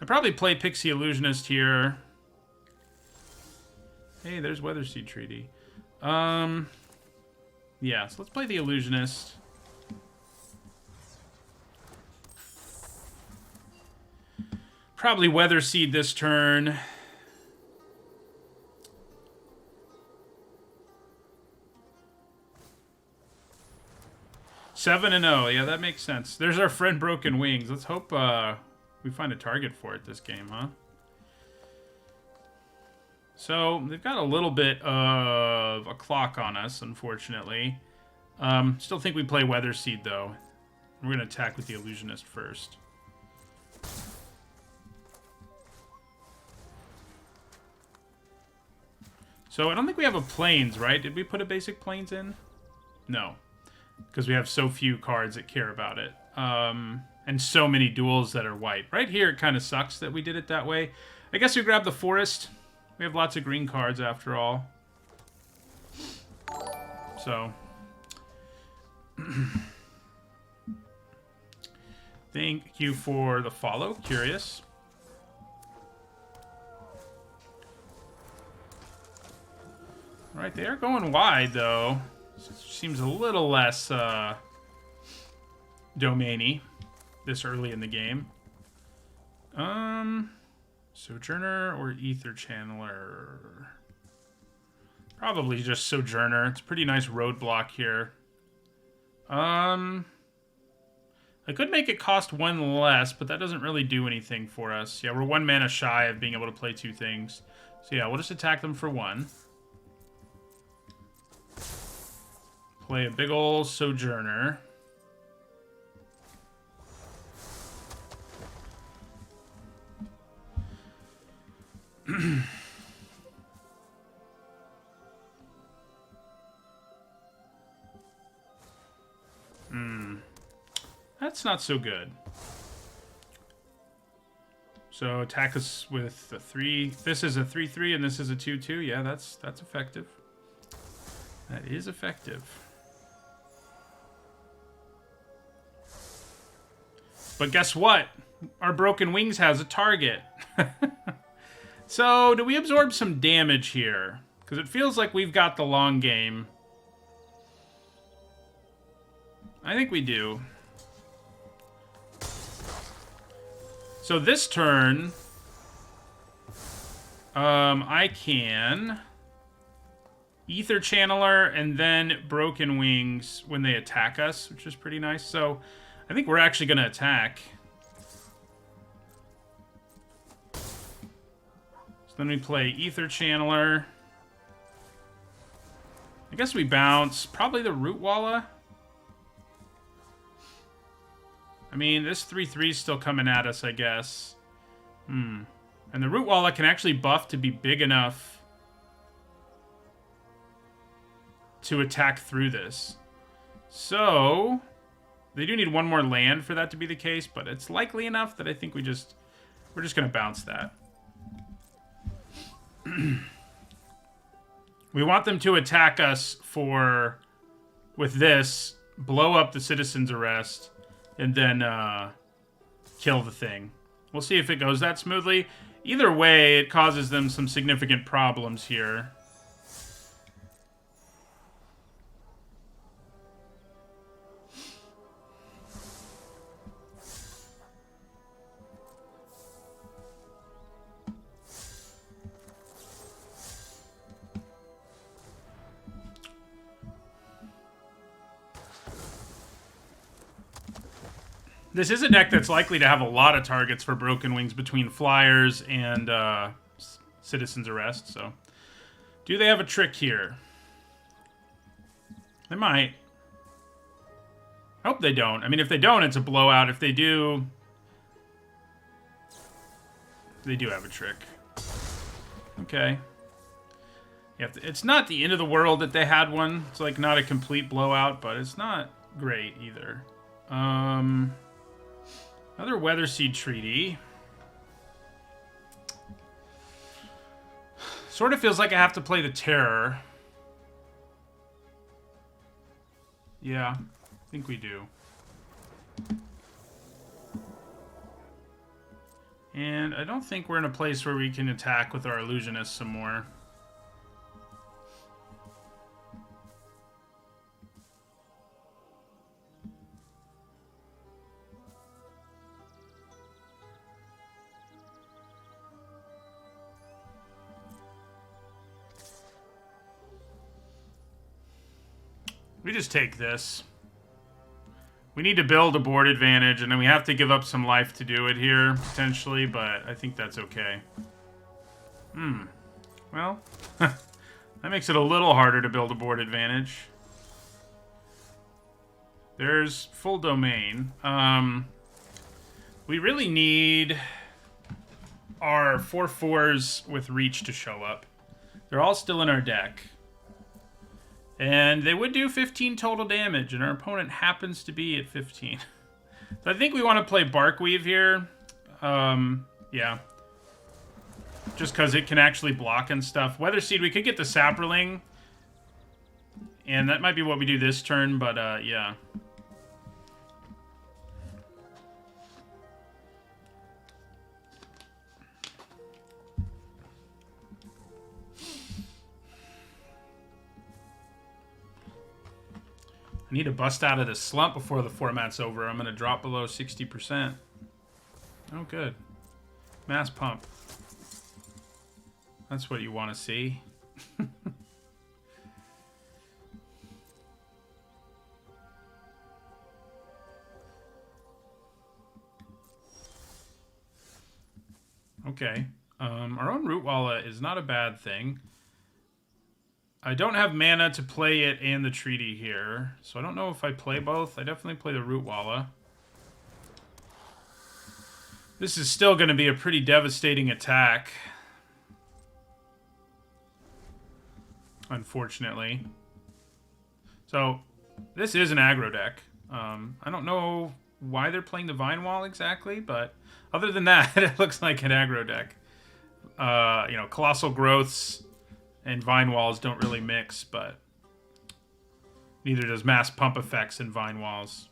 I probably play Pixie Illusionist here. Hey, there's Weather Seed Treaty. Yeah, so let's play the Illusionist. Probably Weather Seed this turn. Seven and 0. Yeah, that makes sense. There's our friend Broken Wings. Let's hope we find a target for it this game, huh? So, they've got a little bit of a clock on us, unfortunately. Still think we play Weather Seed, though. We're going to attack with the Illusionist first. So, I don't think we have a Plains, right? Did we put a basic Plains in? No. Because we have so few cards that care about it. And so many duels that are white. Right here, it kind of sucks that we did it that way. I guess we grab the Forest. We have lots of green cards after all. So, Thank you for the follow. Curious. All right, they are going wide, though. Seems a little less domainy this early in the game. Sojourner or Ether Channeler? Probably just Sojourner. It's a pretty nice roadblock here. I could make it cost one less, but that doesn't really do anything for us. Yeah, we're 1 mana shy of being able to play 2 things. So yeah, we'll just attack them for 1. Play a big ol' Sojourner. That's not so good. So attack us with a 3. This is a 3/3 and this is a 2/2. Yeah, that's effective. That is effective. But guess what? Our Broken Wings has a target. So, do we absorb some damage here? Because it feels like we've got the long game. I think we do. So this turn, I can Ether Channeler and then Broken Wings when they attack us, which is pretty nice. So I think we're actually going to attack. So then we play Ether Channeler. I guess we bounce probably the Root Walla. I mean, this 3/3 is still coming at us, I guess. And the Root Walla can actually buff to be big enough to attack through this. So, they do need 1 more land for that to be the case, but it's likely enough that I think we're just going to bounce that. We want them to attack us with this, blow up the Citizen's Arrest, and then kill the thing. We'll see if it goes that smoothly. Either way, it causes them some significant problems here. This is a deck that's likely to have a lot of targets for Broken Wings between Flyers and Citizen's Arrest, so... Do they have a trick here? They might. I hope they don't. I mean, if they don't, it's a blowout. If they do... They do have a trick. Okay. It's not the end of the world that they had one. It's like not a complete blowout, but it's not great either. Another Weatherseed Treaty. Sort of feels like I have to play the Terror. Yeah, I think we do. And I don't think we're in a place where we can attack with our Illusionist some more. We just take this. We need to build a board advantage, and then we have to give up some life to do it here, potentially, but I think that's okay. Well, that makes it a little harder to build a board advantage. There's full domain. We really need our 4/4s with reach to show up. They're all still in our deck. And they would do 15 total damage, and our opponent happens to be at 15. So I think we want to play Barkweave here. Yeah. Just because it can actually block and stuff. Weatherseed, we could get the Saproling And that might be what we do this turn, but yeah. I need to bust out of this slump before the format's over. I'm going to drop below 60%. Oh, good. Mass pump. That's what you want to see. Okay. Our own Root Walla is not a bad thing. I don't have mana to play it and the treaty here, so I don't know if I play both. I definitely play the Root Walla. This is still going to be a pretty devastating attack. Unfortunately. So, this is an aggro deck. I don't know why they're playing the Vine Wall exactly, but other than that, it looks like an aggro deck. You know, Colossal Growths and Vine Walls don't really mix, but neither does Mass Pump Effects and Vine Walls.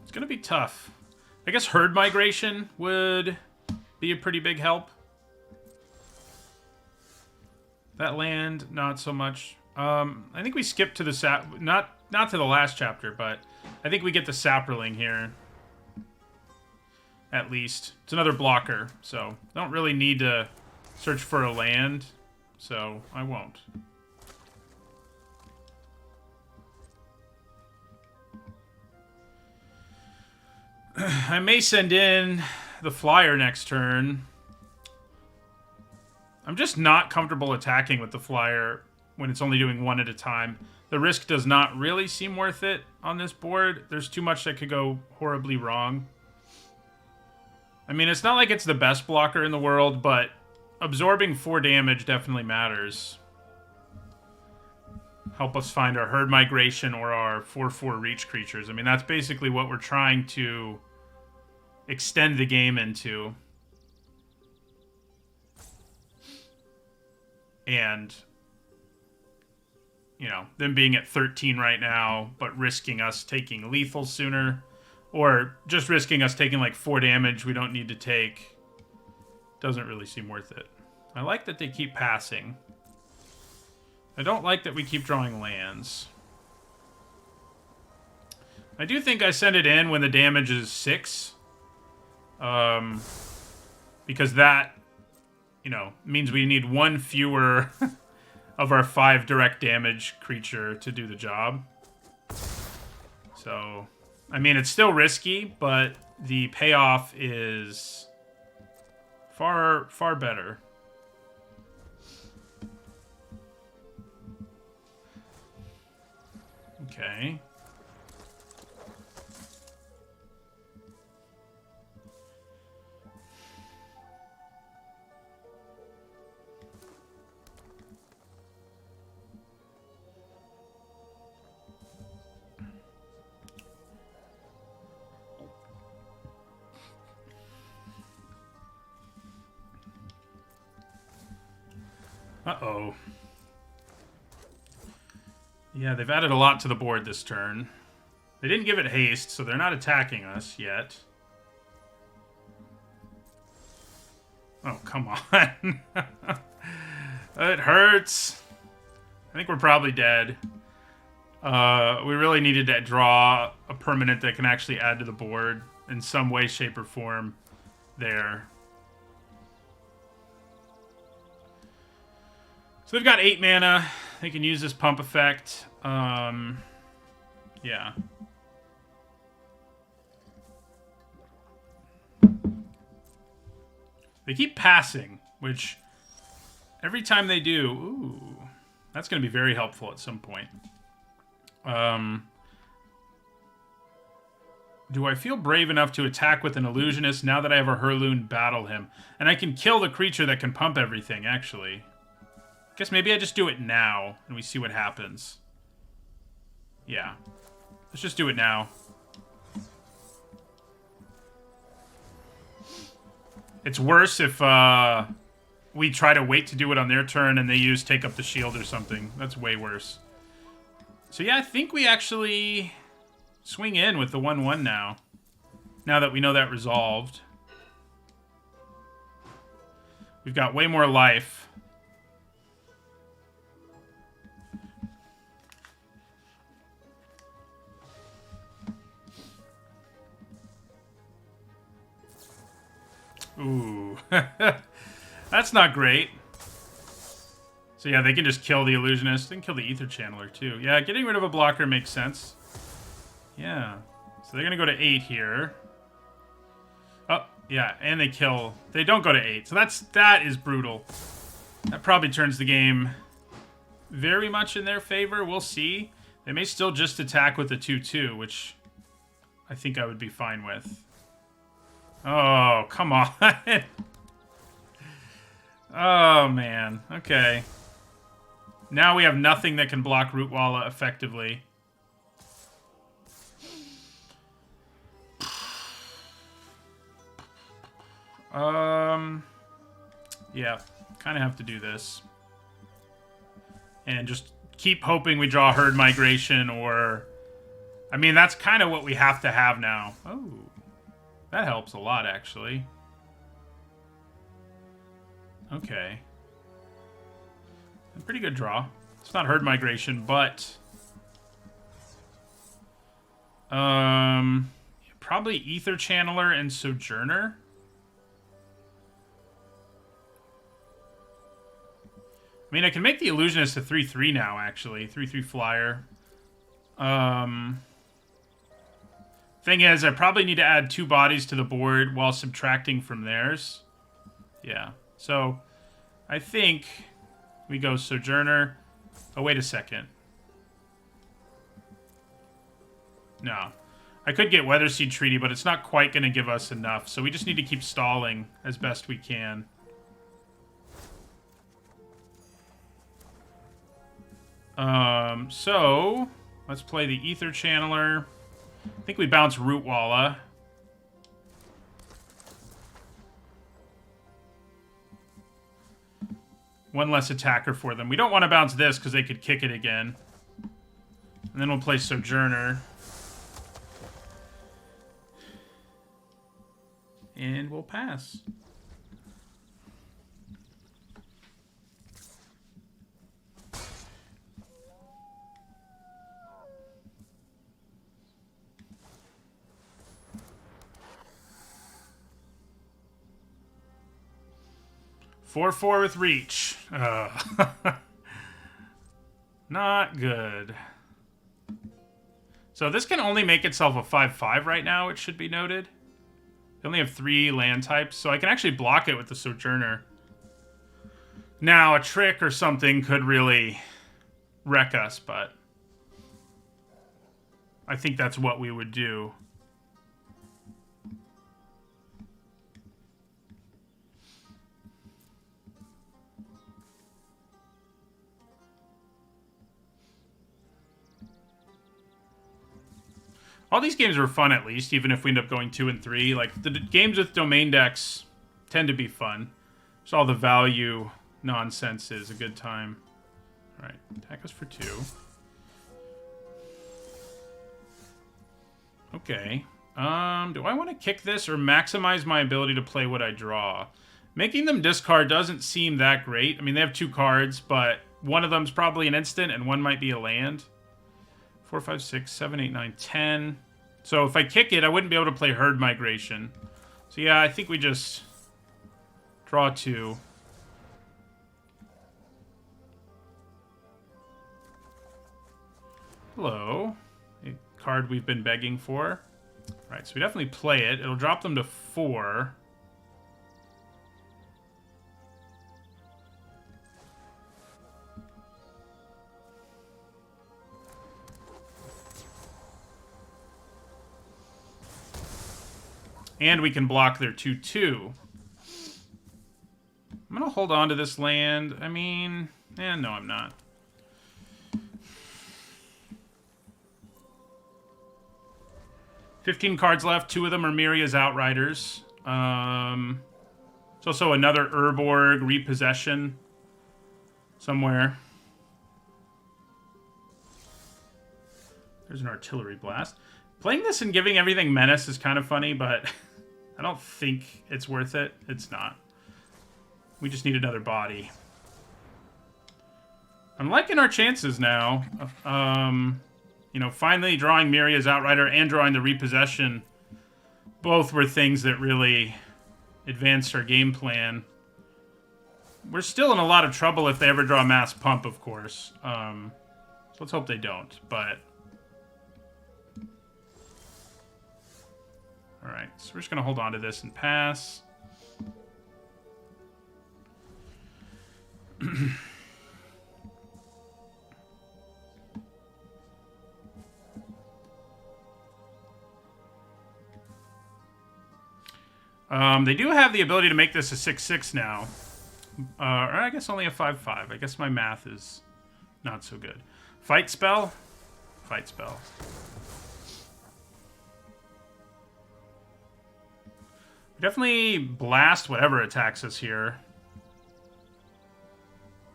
It's going to be tough. I guess Herd Migration would be a pretty big help. That land, not so much. I think we skipped to the not to the last chapter, but I think we get the Saproling here. At least. It's another blocker, so don't really need to search for a land, so I won't. I may send in the flyer next turn. I'm just not comfortable attacking with the flyer when it's only doing one at a time. The risk does not really seem worth it on this board. There's too much that could go horribly wrong. I mean, it's not like it's the best blocker in the world, but absorbing 4 damage definitely matters. Help us find our Herd Migration or our 4/4 reach creatures. I mean, that's basically what we're trying to extend the game into. And, you know, them being at 13 right now, but risking us taking lethal sooner, or just risking us taking like 4 damage we don't need to take, doesn't really seem worth it. I like that they keep passing. I don't like that we keep drawing lands. I do think I send it in when the damage is 6. Because that, you know, means we need 1 fewer of our 5 direct damage creature to do the job. So, I mean, it's still risky, but the payoff is far, far better. Okay. Uh-oh. Yeah, they've added a lot to the board this turn. They didn't give it haste, so they're not attacking us yet. Oh, come on. It hurts. I think we're probably dead. We really needed to draw a permanent that can actually add to the board in some way, shape, or form there. So they've got 8 mana. They can use this pump effect. Yeah. They keep passing, which every time they do, ooh, that's going to be very helpful at some point. Do I feel brave enough to attack with an illusionist now that I have a Hurloon battle him? And I can kill the creature that can pump everything, actually. Guess maybe I just do it now, and we see what happens. Yeah. Let's just do it now. It's worse if we try to wait to do it on their turn and they use take up the shield or something. That's way worse. So yeah, I think we actually swing in with the 1/1 now. Now that we know that resolved. We've got way more life. Ooh. That's not great. So yeah, they can just kill the Illusionist. They can kill the Ether Channeler too. Yeah, getting rid of a blocker makes sense. Yeah. So they're going to go to 8 here. Oh, yeah, and they kill. They don't go to 8. So that is brutal. That probably turns the game very much in their favor. We'll see. They may still just attack with the 2/2, which I think I would be fine with. Oh, come on. Oh, man. Okay. Now we have nothing that can block Rootwalla effectively. Yeah, kind of have to do this. And just keep hoping we draw Herd Migration or... I mean, that's kind of what we have to have now. Oh, that helps a lot, actually. Okay. A pretty good draw. It's not Herd Migration, but... probably Ether Channeler and Sojourner. I mean, I can make the Illusionist a 3/3 now, actually. 3/3 flyer. Thing is, I probably need to add 2 bodies to the board while subtracting from theirs. Yeah. So, I think we go Sojourner. Oh, wait a second. No. I could get Weatherseed Treaty, but it's not quite going to give us enough. So we just need to keep stalling as best we can. So let's play the Ether Channeler. I think we bounce Rootwalla. One less attacker for them. We don't want to bounce this because they could kick it again. And then we'll play Sojourner. And we'll pass. Four with reach. Not good. So this can only make itself a 5/5 right now, it should be noted. They only have 3 land types, so I can actually block it with the Sojourner. Now, a trick or something could really wreck us, but I think that's what we would do. All these games are fun, at least, even if we end up going 2 and 3. Like, the games with domain decks tend to be fun. So all the value nonsense is a good time. All right, attack us for 2. Okay. Do I want to kick this or maximize my ability to play what I draw? Making them discard doesn't seem that great. I mean, they have 2 cards, but one of them's probably an instant and one might be a land. 4, 5, 6, 7, 8, 9, 10. So if I kick it, I wouldn't be able to play Herd Migration. So yeah, I think we just draw 2. Hello. A card we've been begging for. Right, so we definitely play it. It'll drop them to 4. And we can block their 2/2. I'm going to hold on to this land. I mean, no, I'm not. 15 cards left. 2 of them are Miria's Outriders. There's also another Urborg Repossession somewhere. There's an Artillery Blast. Playing this and giving everything Menace is kind of funny, but I don't think it's worth it. It's not. We just need another body. I'm liking our chances now. You know, finally drawing Miria's Outrider and drawing the Repossession. Both were things that really advanced our game plan. We're still in a lot of trouble if they ever draw Mass Pump, of course. So let's hope they don't, but... Alright, so we're just going to hold on to this and pass. They do have the ability to make this a 6/6 now. Or I guess only a 5/5. I guess my math is not so good. Fight spell? Fight spell. Definitely blast whatever attacks us here.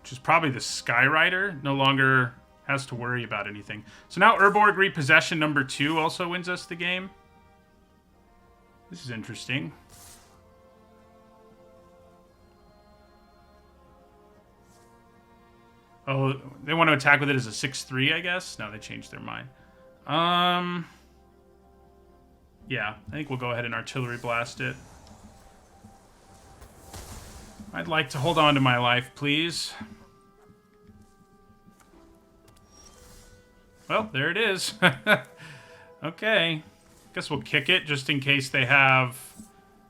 Which is probably the Skyrider. No longer has to worry about anything. So now Urborg Repossession number 2 also wins us the game. This is interesting. Oh, they want to attack with it as a 6/3, I guess? No, they changed their mind. Yeah, I think we'll go ahead and Artillery Blast it. I'd like to hold on to my life, please. Well, there it is. Okay. Guess we'll kick it just in case they have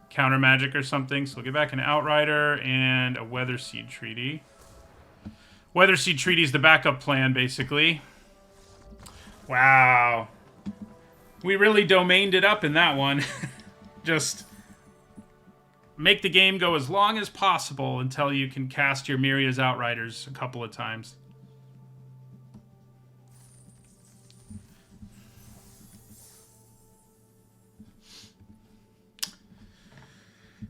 counter magic or something. So we'll get back an Outrider and a Weatherseed Treaty. Weatherseed Treaty is the backup plan, basically. Wow. We really domained it up in that one. Just make the game go as long as possible until you can cast your Miria's Outriders a couple of times.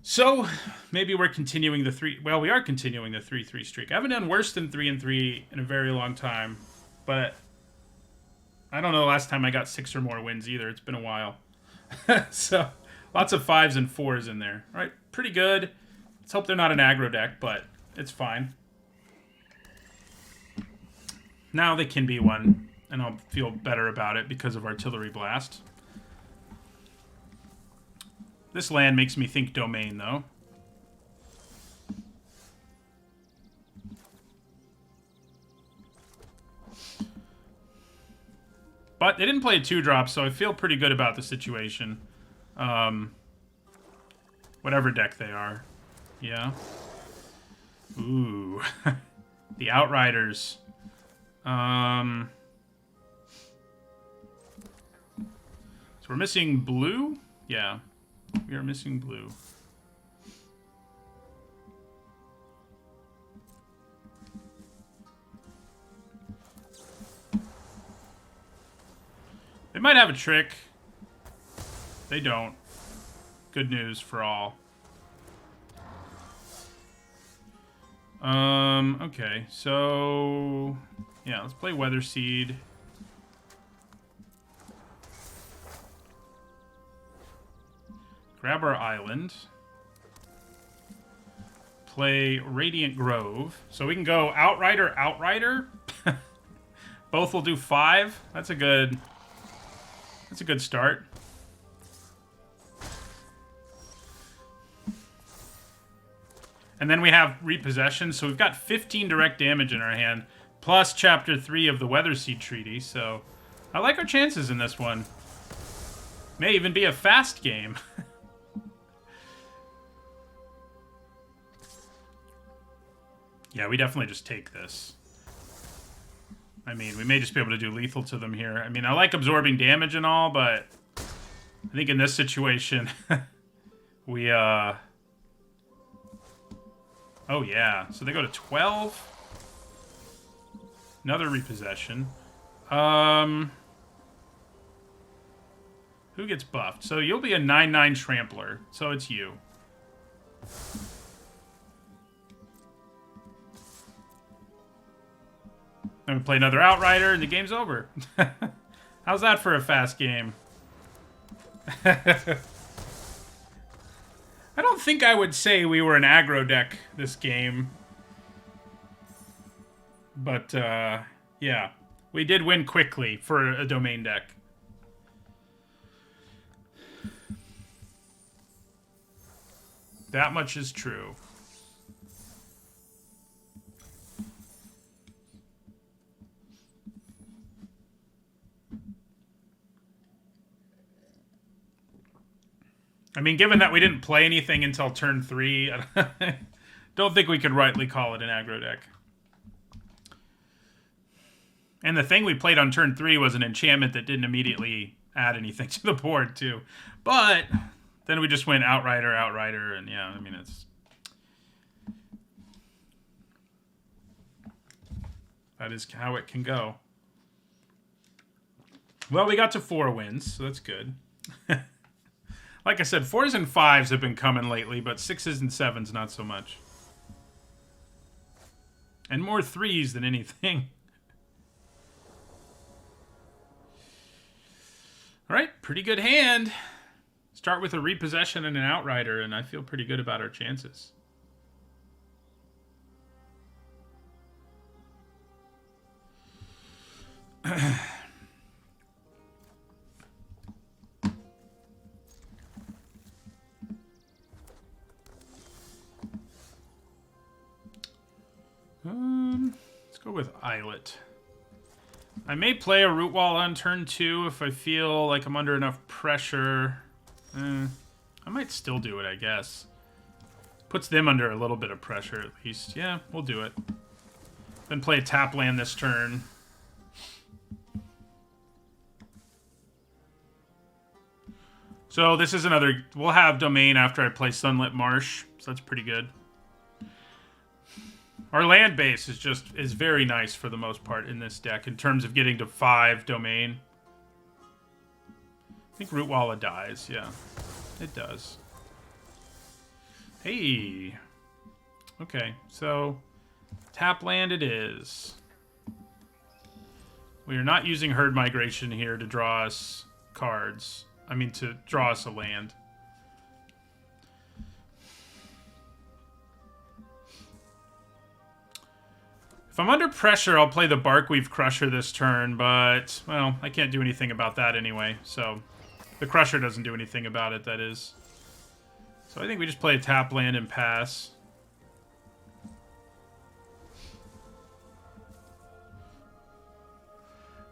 So, maybe we're continuing the 3... Well, we are continuing the 3-3 streak. I haven't done worse than 3-3 in a very long time. But I don't know the last time I got 6 or more wins either. It's been a while. So, lots of 5s and 4s in there. All right, pretty good. Let's hope they're not an aggro deck, but it's fine. Now they can be one, and I'll feel better about it because of Artillery Blast. This land makes me think Domain, though. But they didn't play a 2-drop, so I feel pretty good about the situation. Whatever deck they are. Yeah. Ooh. The Outriders. So we're missing blue? Yeah. We are missing blue. They might have a trick. They don't. Good news for all. Okay, so... Yeah, let's play Weatherseed. Grab our island. Play Radiant Grove. So we can go Outrider, Outrider. Both will do 5. That's a good start. And then we have Repossession, so we've got 15 direct damage in our hand, plus Chapter 3 of the Weatherseed Treaty, so I like our chances in this one. May even be a fast game. Yeah, we definitely just take this. I mean, we may just be able to do lethal to them here. I mean, I like absorbing damage and all, but I think in this situation, we, Oh, yeah. So they go to 12. Another Repossession. Who Who gets buffed? So you'll be a 9/9 Trampler. So it's you. And we play another Outrider and the game's over. How's that for a fast game? I don't think I would say we were an aggro deck this game. But, yeah. We did win quickly for a domain deck. That much is true. I mean, given that we didn't play anything until turn 3, I don't think we could rightly call it an aggro deck. And the thing we played on turn 3 was an enchantment that didn't immediately add anything to the board, too. But then we just went Outrider, Outrider, and yeah, I mean, it's... that is how it can go. Well, we got to 4 wins, so that's good. Like I said, 4s and 5s have been coming lately, but 6s and 7s not so much. And more 3s than anything. Alright, pretty good hand. Start with a repossession and an Outrider, and I feel pretty good about our chances. Let's go with Islet. I may play a Root Wall on turn 2 if I feel like I'm under enough pressure. I might still do it, I guess. Puts them under a little bit of pressure, at least. Yeah, we'll do it. Then play a tap land this turn. So this is another... we'll have Domain after I play Sunlit Marsh, so that's pretty good. Our land base is very nice for the most part in this deck in terms of getting to 5 Domain. I think Root Walla dies, yeah. It does. Hey. Okay, so tap land it is. We are not using Herd Migration here to draw us cards. I mean, to draw us a land. If I'm under pressure, I'll play the Barkweave Crusher this turn, but, well, I can't do anything about that anyway, so the Crusher doesn't do anything about it, that is. So I think we just play a tap land and pass.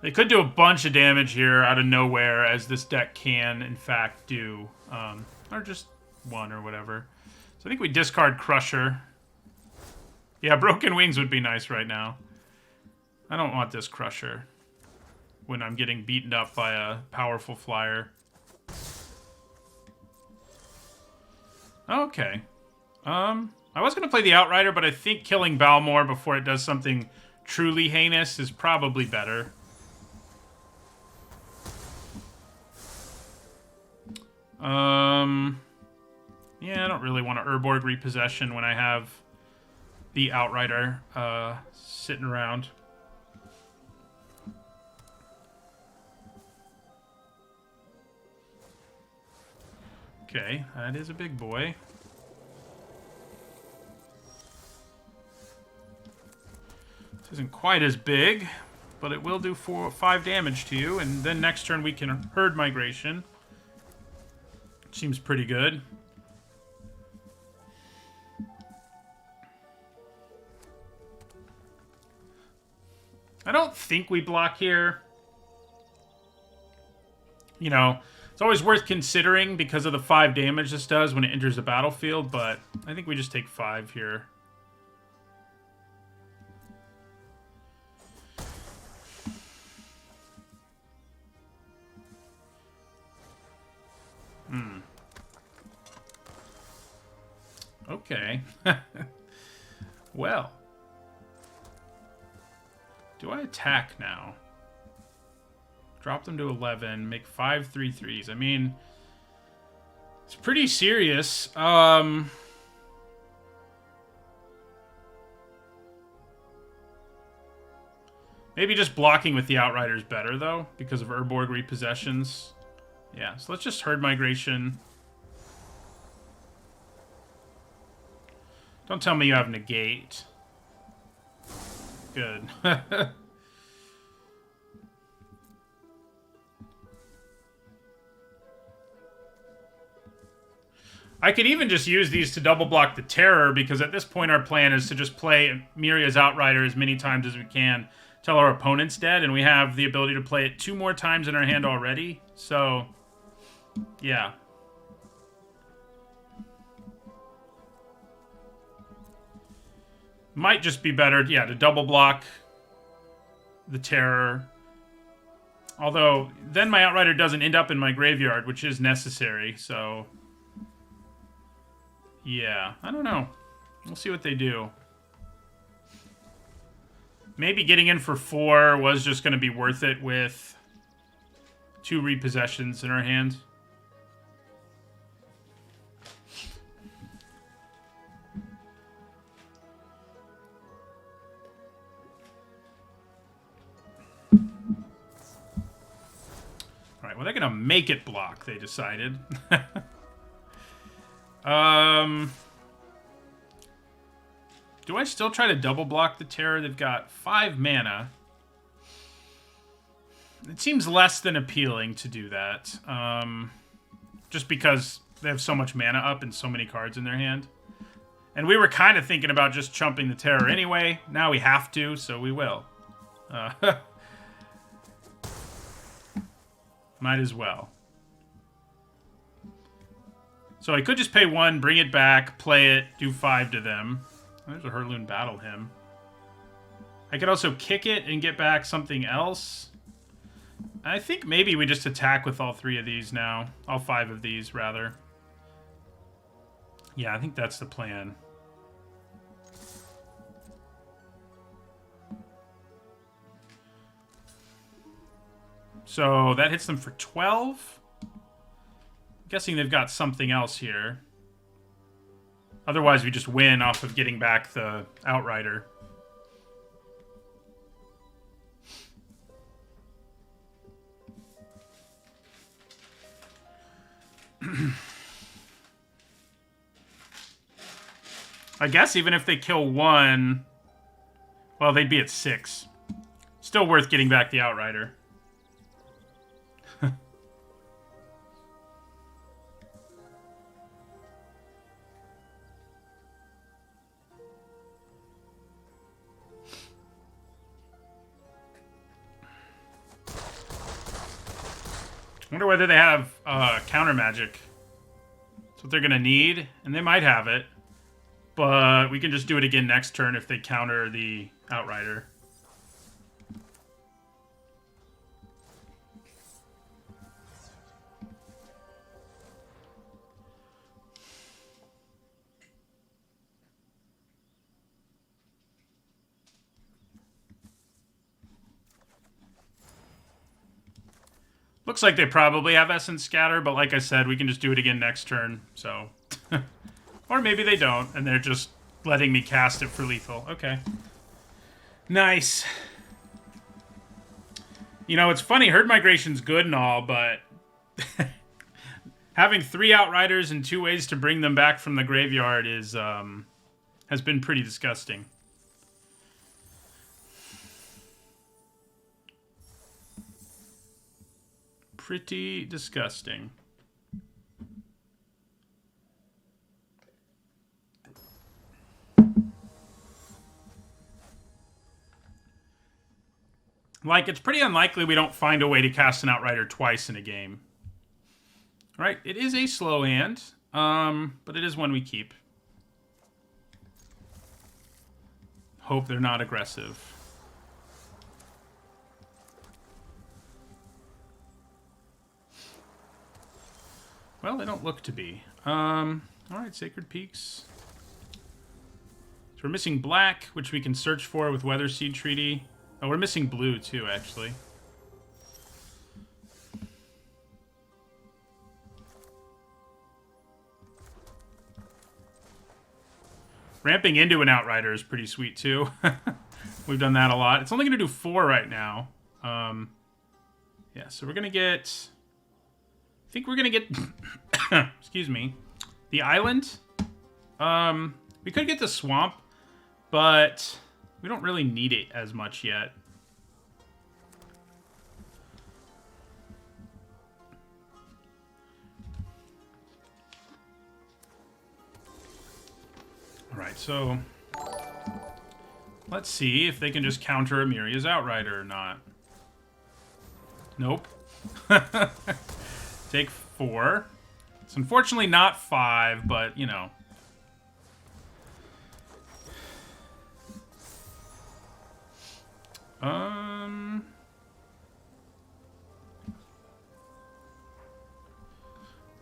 They could do a bunch of damage here out of nowhere, as this deck can, in fact, do. Or just 1 or whatever. So I think we discard Crusher. Yeah, Broken Wings would be nice right now. I don't want this Crusher when I'm getting beaten up by a powerful flyer. Okay. I was going to play the Outrider, but I think killing Balmor before it does something truly heinous is probably better. Yeah, I don't really want to Urborg Repossession when I have the Outrider sitting around. Okay, that is a big boy. This isn't quite as big, but it will do 5 damage to you, and then next turn we can Herd Migration. Seems pretty good. I don't think we block here. You know, it's always worth considering because of the 5 damage this does when it enters the battlefield, but I think we just take 5 here. Okay. Well. Do I attack now? Drop them to 11. Make 5 3/3s. I mean, it's pretty serious. Maybe just blocking with the Outriders better, though, because of Urborg repossessions. Yeah, so let's just Herd Migration. Don't tell me you have Negate. Good. I could even just use these to double block the Terror, because at this point our plan is to just play Miria's Outrider as many times as we can till our opponent's dead, and we have the ability to play it 2 more times in our hand already. So, yeah. Might just be better, yeah, to double block the Terror. Although, then my Outrider doesn't end up in my graveyard, which is necessary, so... yeah, I don't know. We'll see what they do. Maybe getting in for 4 was just going to be worth it with 2 repossessions in our hand. Alright, well, they're going to make it block, they decided. Do I still try to double block the Terror? They've got 5 mana. It seems less than appealing to do that. Just because they have so much mana up and so many cards in their hand. And we were kind of thinking about just chumping the Terror anyway. Now we have to, so we will. Might as well. So I could just pay 1, bring it back, play it, do 5 to them. There's a Hurloon Battle Hymn. I could also kick it and get back something else. I think maybe we just attack with all 3 of these now. All 5 of these, rather. Yeah, I think that's the plan. So that hits them for 12. I'm guessing they've got something else here. Otherwise, we just win off of getting back the Outrider. I guess even if they kill 1, well, they'd be at 6. Still worth getting back the Outrider. I wonder whether they have counter magic. That's what they're going to need, and they might have it. But we can just do it again next turn if they counter the Outrider. Looks like they probably have Essence Scatter, but like I said, we can just do it again next turn, so... Or maybe they don't, and they're just letting me cast it for lethal. Okay. Nice. You know, it's funny, Herd Migration's good and all, but... having 3 Outriders and 2 ways to bring them back from the graveyard is, has been pretty disgusting. Pretty disgusting. Like, it's pretty unlikely we don't find a way to cast an Outrider twice in a game. Right, it is a slow hand, but it is one we keep. Hope they're not aggressive. Well, they don't look to be. Alright, Sacred Peaks. So we're missing black, which we can search for with Weatherseed Treaty. Oh, we're missing blue, too, actually. Ramping into an Outrider is pretty sweet, too. We've done that a lot. It's only going to do 4 right now. Yeah, so we're going to get... I think we're going to get... excuse me. The island. We could get the swamp, but we don't really need it as much yet. Alright, so let's see if they can just counter Amiria's Outrider or not. Nope. Take 4. It's unfortunately not 5, but, you know. I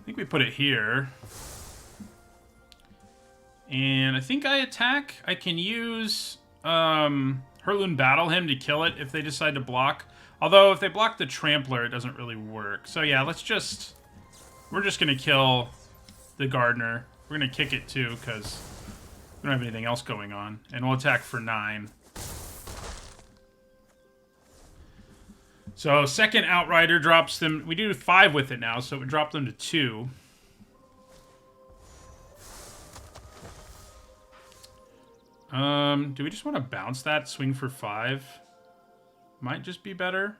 think we put it here. And I think I attack. I can use Hurloon Battle him to kill it if they decide to block. Although, if they block the Trampler, it doesn't really work. So, yeah, let's just... We're just going to kill the Gardener. We're going to kick it, too, because we don't have anything else going on. And we'll attack for 9. So, second Outrider drops them... We do 5 with it now, so it would drop them to 2. Do we just want to bounce that, swing for 5? Might just be better.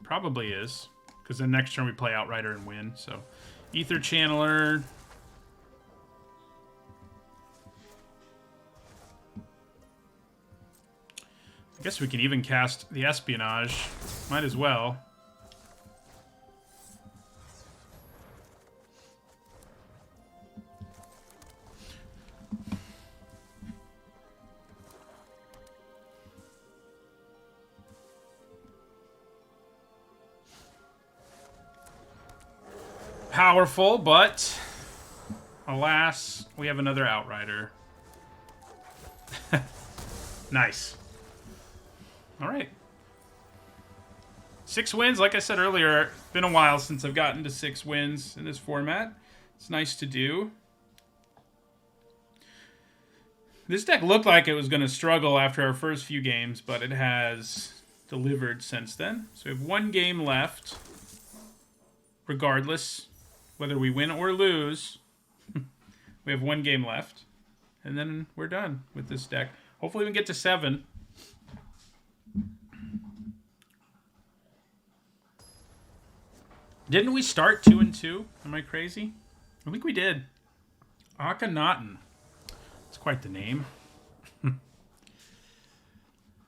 Probably is. Because then next turn we play Outrider and win. So, Ether Channeler. I guess we can even cast the Espionage. Might as well. Powerful, but alas, we have another Outrider. Nice. All right. 6 wins. Like I said earlier, it's been a while since I've gotten to 6 wins in this format. It's nice to do. This deck looked like it was going to struggle after our first few games, but it has delivered since then. So we have 1 game left. Regardless, whether we win or lose, we have 1 game left. And then we're done with this deck. Hopefully we can get to 7. Didn't we start 2-2? Am I crazy? I think we did. Akhenaten. That's quite the name.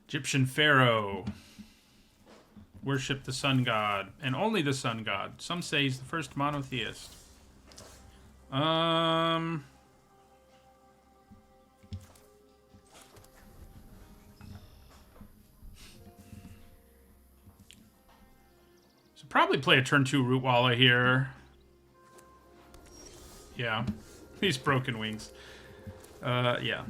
Egyptian Pharaoh. Worship the sun god, and only the sun god. Some say he's the first monotheist. So probably play a turn 2 Rootwalla here. Yeah, these broken wings. Yeah.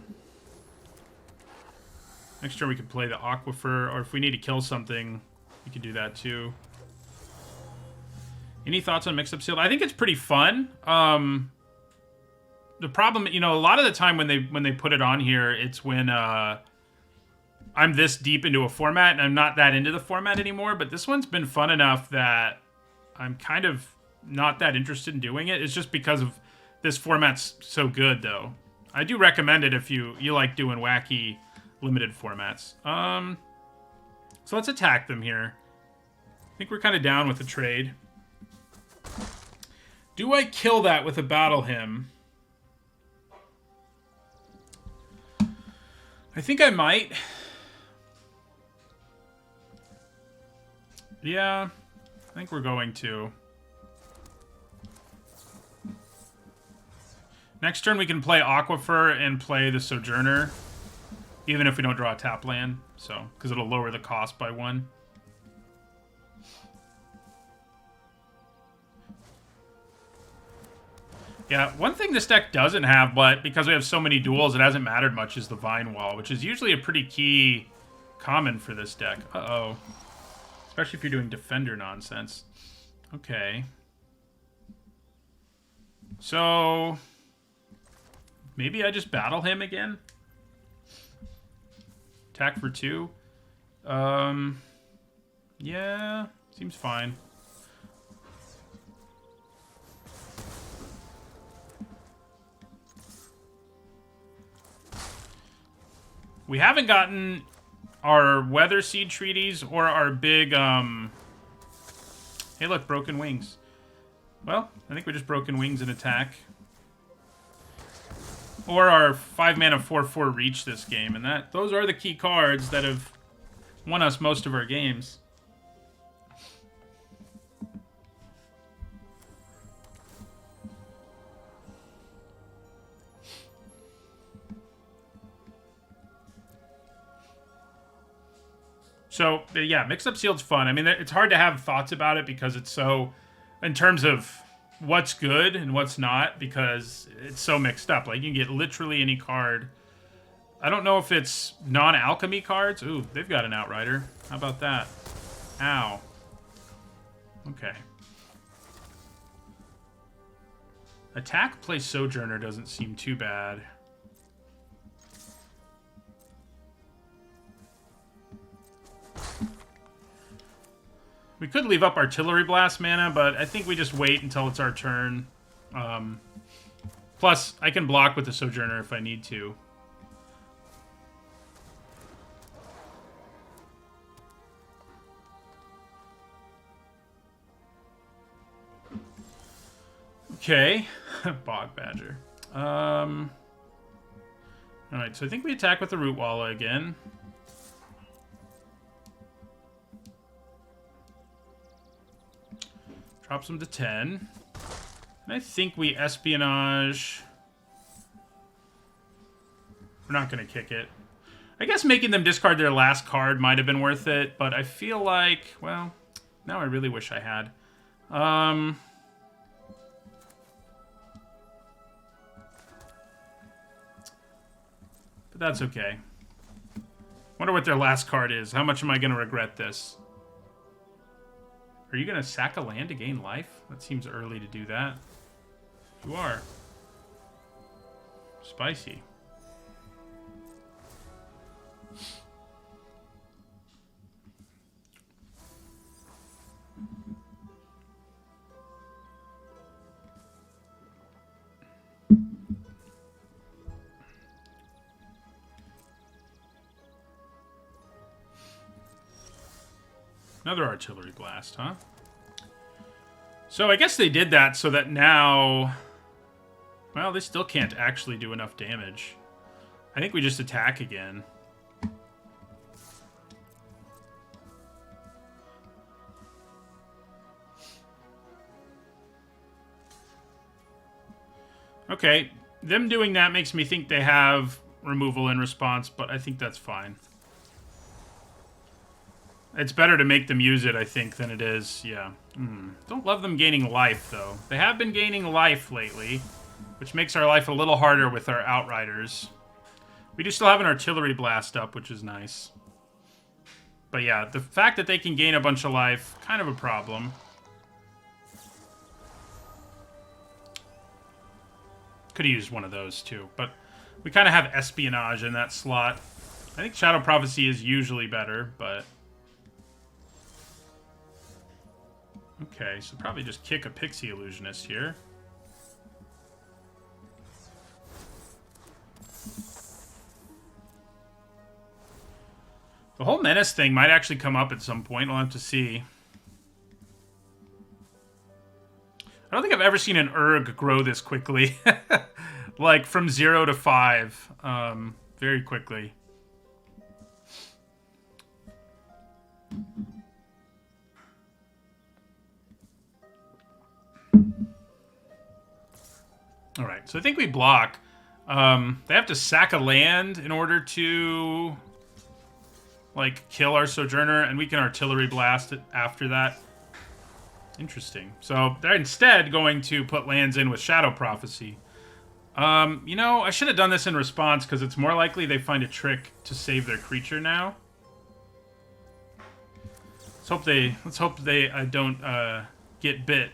Next turn we could play the Aquifer, or if we need to kill something, we can do that too. Any thoughts on Mix-Up Sealed? I think it's pretty fun. The problem, you know, a lot of the time when they put it on here, it's when I'm this deep into a format and I'm not that into the format anymore. But this one's been fun enough that I'm kind of not that interested in doing it. It's just because of this format's so good, though. I do recommend it if you like doing wacky limited formats. So let's attack them here. I think we're kind of down with the trade. Do I kill that with a Battle Hymn? I think I might. Yeah, I think we're going to. Next turn we can play Aquifer and play the Sojourner, even if we don't draw a tap land, so because it'll lower the cost by 1. Yeah, one thing this deck doesn't have, but because we have so many duels, it hasn't mattered much, is the Vine Wall, which is usually a pretty key common for this deck. Uh-oh. Especially if you're doing Defender nonsense. Okay. So... Maybe I just battle him again? Attack for 2? Yeah, seems fine. We haven't gotten our Weather Seed treaties or our big, Hey, look, Broken Wings. Well, I think we're just Broken Wings in attack. Or our 5-mana 4/4 reach this game, and those are the key cards that have won us most of our games. So, yeah, Mix-Up Sealed's fun. I mean, it's hard to have thoughts about it because it's so, in terms of what's good and what's not, because it's so mixed up. Like, you can get literally any card. I don't know if it's non-alchemy cards. Ooh, they've got an Outrider. How about that? Ow. Okay. Attack, play Sojourner doesn't seem too bad. We could leave up Artillery Blast mana, but I think we just wait until it's our turn. Plus, I can block with the Sojourner if I need to. Okay. Bog Badger. Alright, so I think we attack with the Root Walla again. Drops them to 10. And I think we Espionage. We're not going to kick it. I guess making them discard their last card might have been worth it, but I feel like, well, now I really wish I had. But that's okay. Wonder what their last card is. How much am I going to regret this? Are you going to sack a land to gain life? That seems early to do that. You are. Spicy. Another Artillery Blast, huh? So I guess they did that so that now... Well, they still can't actually do enough damage. I think we just attack again. Okay, them doing that makes me think they have removal in response, but I think that's fine. It's better to make them use it, I think, than it is, yeah. Don't love them gaining life, though. They have been gaining life lately, which makes our life a little harder with our Outriders. We do still have an Artillery Blast up, which is nice. But yeah, the fact that they can gain a bunch of life, kind of a problem. Could have used one of those, too. But we kind of have Espionage in that slot. I think Shadow Prophecy is usually better, but... Okay, so probably just kick a Pixie Illusionist here. The whole Menace thing might actually come up at some point. We'll have to see. I don't think I've ever seen an Urg grow this quickly. Like, from 0 to 5. Very quickly. Alright, so I think we block. They have to sack a land in order to, like, kill our Sojourner, and we can Artillery Blast it after that. Interesting. So they're instead going to put lands in with Shadow Prophecy. You know, I should have done this in response, because it's more likely they find a trick to save their creature now. Let's hope they don't get bit.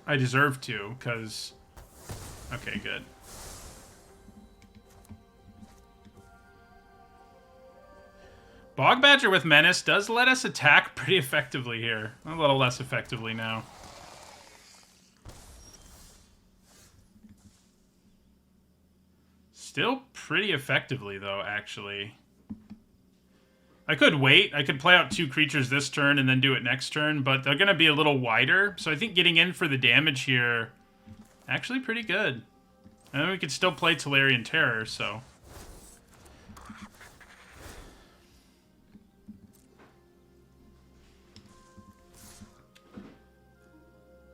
I deserve to, because Okay, good. Bog Badger with Menace does let us attack pretty effectively here. A little less effectively now. Still pretty effectively, though, actually. I could wait. I could play out 2 creatures this turn and then do it next turn, but they're going to be a little wider. So I think getting in for the damage here, actually pretty good. And then we could still play Tolarian Terror, so...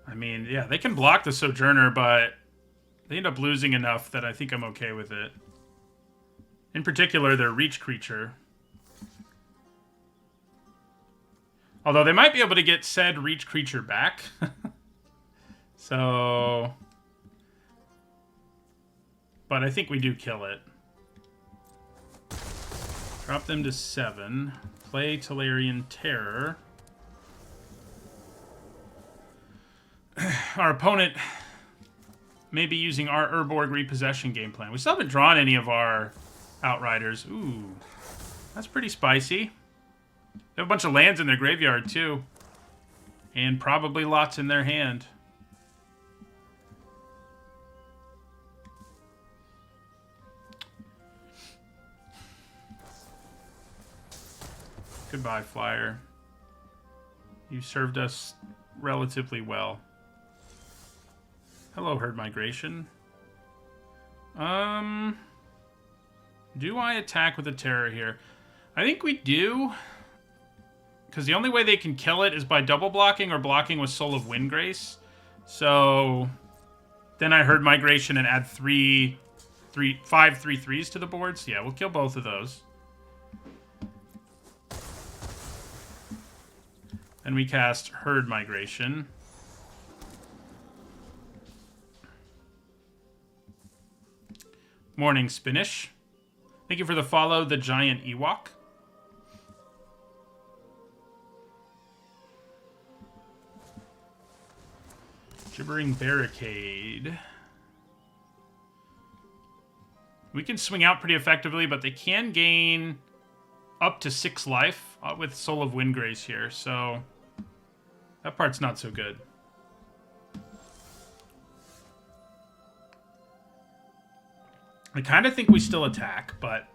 I mean, yeah, they can block the Sojourner, but they end up losing enough that I think I'm okay with it. In particular, their Reach creature. Although they might be able to get said Reach creature back. So... But I think we do kill it. Drop them to 7. Play Tolarian Terror. Our opponent may be using our Urborg Repossession game plan. We still haven't drawn any of our Outriders. Ooh, that's pretty spicy. They have a bunch of lands in their graveyard, too. And probably lots in their hand. Goodbye, Flyer. You served us relatively well. Hello, Herd Migration. Do I attack with a Terror here? I think we do. Because the only way they can kill it is by double blocking or blocking with Soul of Windgrace. So then I Herd Migration and add 5 3/3s to the board. So yeah, we'll kill both of those. And we cast Herd Migration. Morning Spinish. Thank you for the follow, the Giant Ewok. Gibbering Barricade. We can swing out pretty effectively, but they can gain up to 6 life with Soul of Windgrace here, so that part's not so good. I kind of think we still attack, but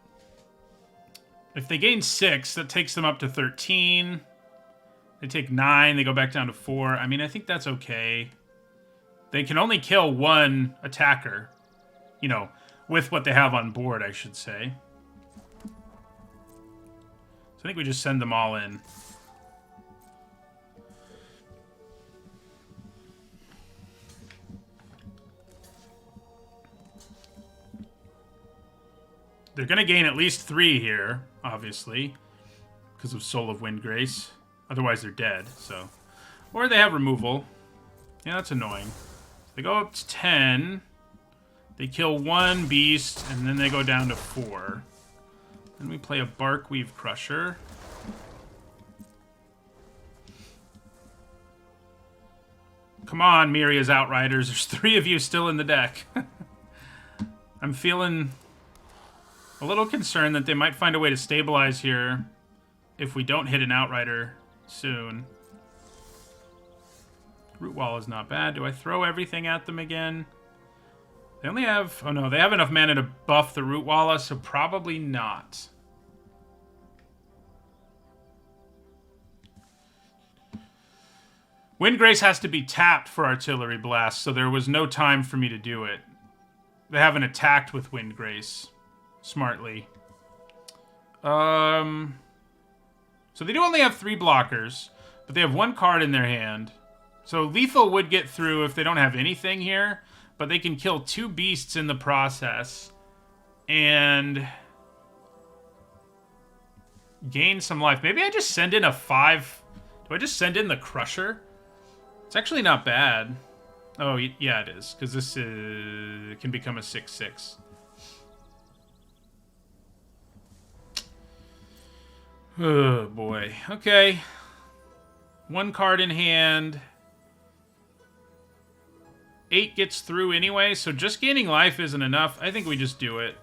if they gain 6, that takes them up to 13. They take 9, they go back down to 4. I mean, I think that's okay. They can only kill 1 attacker, you know, with what they have on board, I should say. So I think we just send them all in. They're going to gain at least 3 here, obviously, because of Soul of Windgrace. Otherwise, they're dead, so... Or they have removal. Yeah, that's annoying. They go up to 10. They kill 1 beast, and then they go down to 4. Then we play a Barkweave Crusher. Come on, Miria's Outriders. There's 3 of you still in the deck. I'm feeling a little concerned that they might find a way to stabilize here if we don't hit an Outrider soon. Root Wall is not bad. Do I throw everything at them again? They only have... Oh, no. They have enough mana to buff the Root Walla, so probably not. Windgrace has to be tapped for Artillery Blast, so there was no time for me to do it. They haven't attacked with Windgrace smartly. So they do only have 3 blockers, but they have 1 card in their hand. So lethal would get through if they don't have anything here, but they can kill 2 beasts in the process and gain some life. Maybe I just send in a 5. Do I just send in the Crusher? It's actually not bad. Oh, yeah, it is, because this can become a 6/6. Oh, boy. Okay. 1 card in hand. 8 gets through anyway, so just gaining life isn't enough. I think we just do it.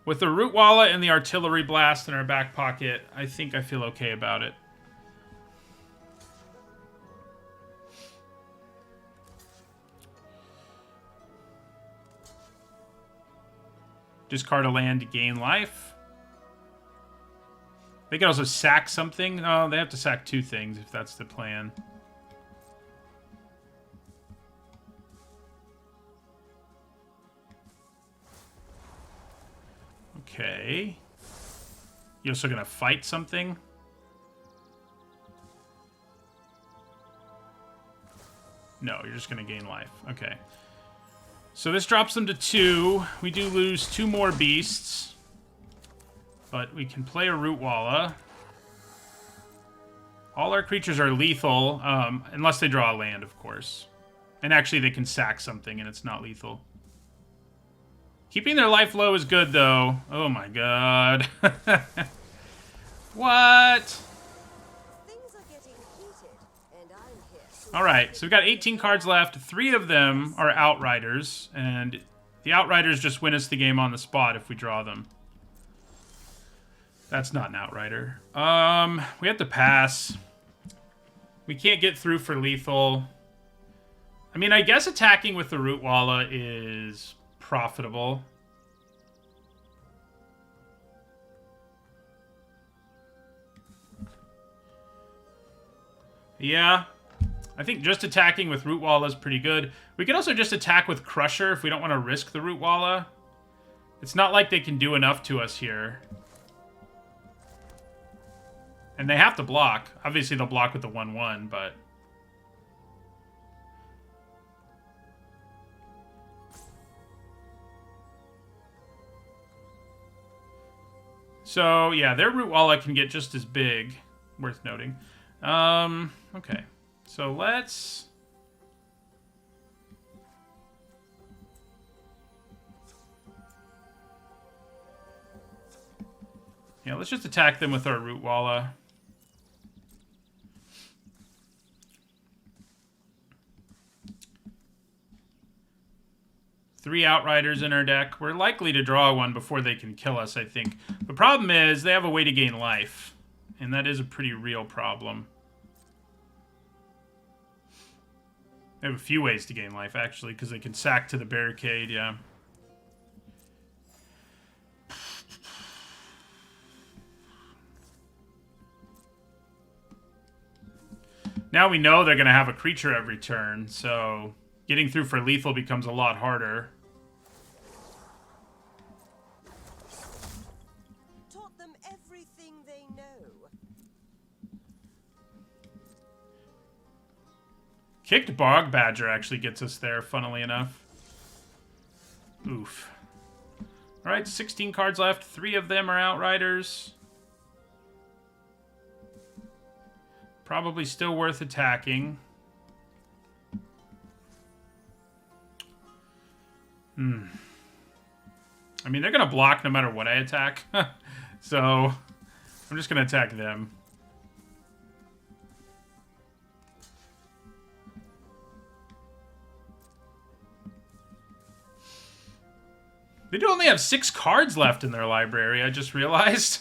With the Root Walla and the Artillery Blast in our back pocket, I think I feel okay about it. Discard a land to gain life. They can also sack something. Oh, they have to sack 2 things if that's the plan. Okay. You're also going to fight something? No, you're just going to gain life. Okay. So this drops them to 2. We do lose 2 more beasts. But we can play a Root Walla. All our creatures are lethal, unless they draw a land, of course. And actually, they can sack something, and it's not lethal. Keeping their life low is good, though. Oh my god. What? Alright, so we've got 18 cards left. 3 of them are Outriders, and the Outriders just win us the game on the spot if we draw them. That's not an Outrider. We have to pass. We can't get through for lethal. I mean, I guess attacking with the Root Walla is profitable. Yeah. I think just attacking with Root Walla is pretty good. We could also just attack with Crusher if we don't want to risk the Root Walla. It's not like they can do enough to us here. And they have to block. Obviously, they'll block with the 1/1, but... So, yeah, their Root Walla can get just as big. Worth noting. Okay. So, let's... Yeah, let's just attack them with our Root Walla. Three Outriders in our deck. We're likely to draw one before they can kill us, I think. The problem is they have a way to gain life. And that is a pretty real problem. They have a few ways to gain life, actually, because they can sack to the barricade, yeah. Now we know they're going to have a creature every turn, so getting through for lethal becomes a lot harder. Taught them everything they know. Kicked Bog Badger actually gets us there, funnily enough. Oof. Alright, 16 cards left. 3 of them are Outriders. Probably still worth attacking. I mean, they're going to block no matter what I attack. So, I'm just going to attack them. They do only have 6 cards left in their library, I just realized.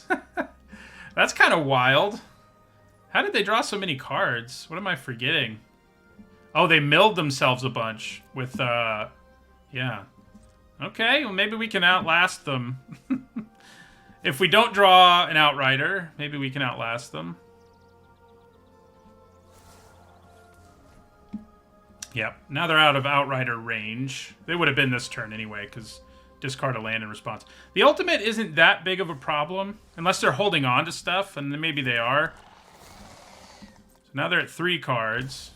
That's kind of wild. How did they draw so many cards? What am I forgetting? Oh, they milled themselves a bunch with, yeah. Okay, well, maybe we can outlast them. If we don't draw an Outrider, maybe we can outlast them. Yep, now they're out of Outrider range. They would have been this turn anyway, because discard a land in response. The ultimate isn't that big of a problem, unless they're holding on to stuff, and then maybe they are. Now they're at 3 cards.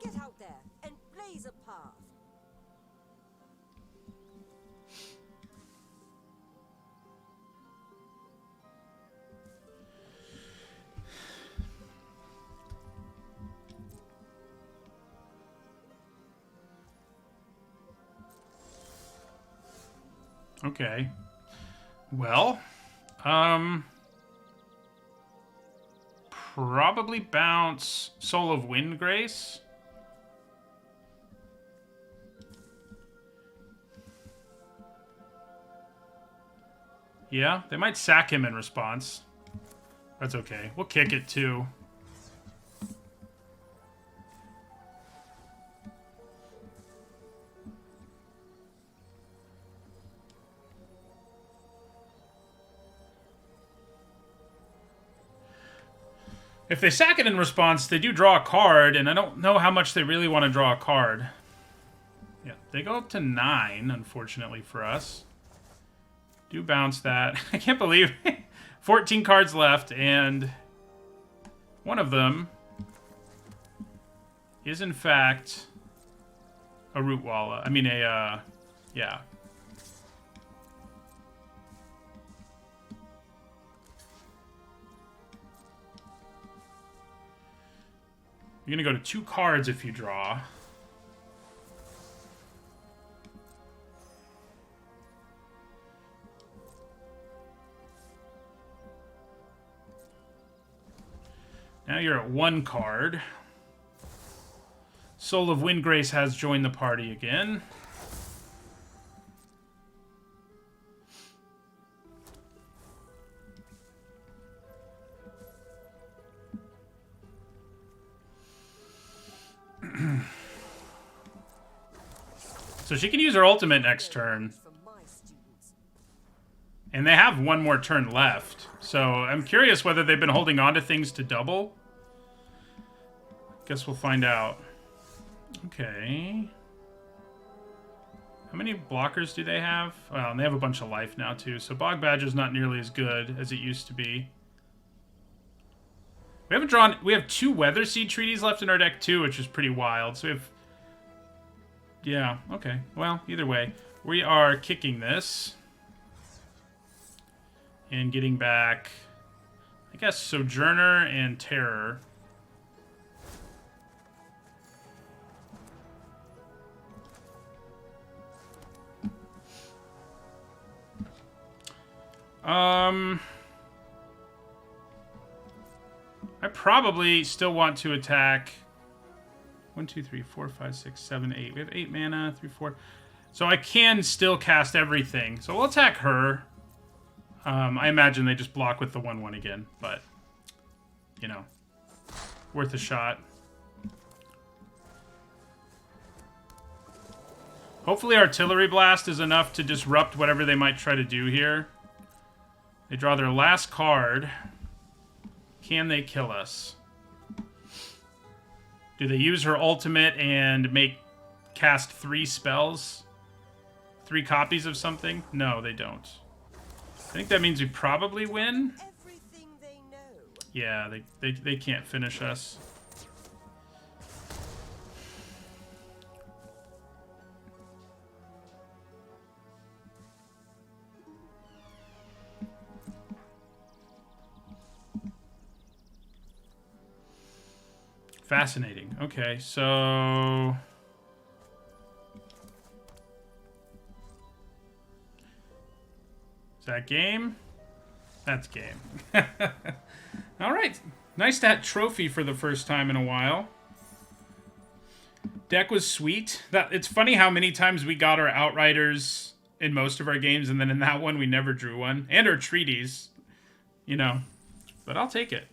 Get out there and blaze a path. Okay. Well, probably bounce Soul of Windgrace. Yeah, they might sack him in response. That's okay. We'll kick it too. If they sack it in response, they do draw a card, and I don't know how much they really want to draw a card. Yeah, they go up to 9, unfortunately for us. Do bounce that. I can't believe 14 cards left, and one of them is, in fact, a Rootwalla. I mean, yeah. You're going to go to 2 cards if you draw. Now you're at 1 card. Soul of Windgrace has joined the party again. So she can use her ultimate next turn. And they have 1 more turn left. So I'm curious whether they've been holding on to things to double. Guess we'll find out. Okay. How many blockers do they have? Well, and they have a bunch of life now too. So Bog Badger's not nearly as good as it used to be. We haven't drawn... We have 2 Weather Seed Treaties left in our deck too, which is pretty wild. So we have... Yeah, okay. Well, either way. We are kicking this. And getting back... I guess Sojourner and Terror. I probably still want to attack 1, 2, 3, 4, 5, 6, 7, 8. We have 8 mana, 3, 4. So I can still cast everything. So we'll attack her. I imagine they just block with the 1/1 again, but you know, worth a shot. Hopefully Artillery Blast is enough to disrupt whatever they might try to do here. They draw their last card. Can they kill us? Do they use her ultimate and cast 3 spells? 3 copies of something? No, they don't. I think that means we probably win. Yeah, they can't finish us. Fascinating. Okay, so... Is that game? That's game. All right. Nice to have trophy for the first time in a while. Deck was sweet. It's funny how many times we got our Outriders in most of our games, and then in that one we never drew one. And our treaties. You know. But I'll take it.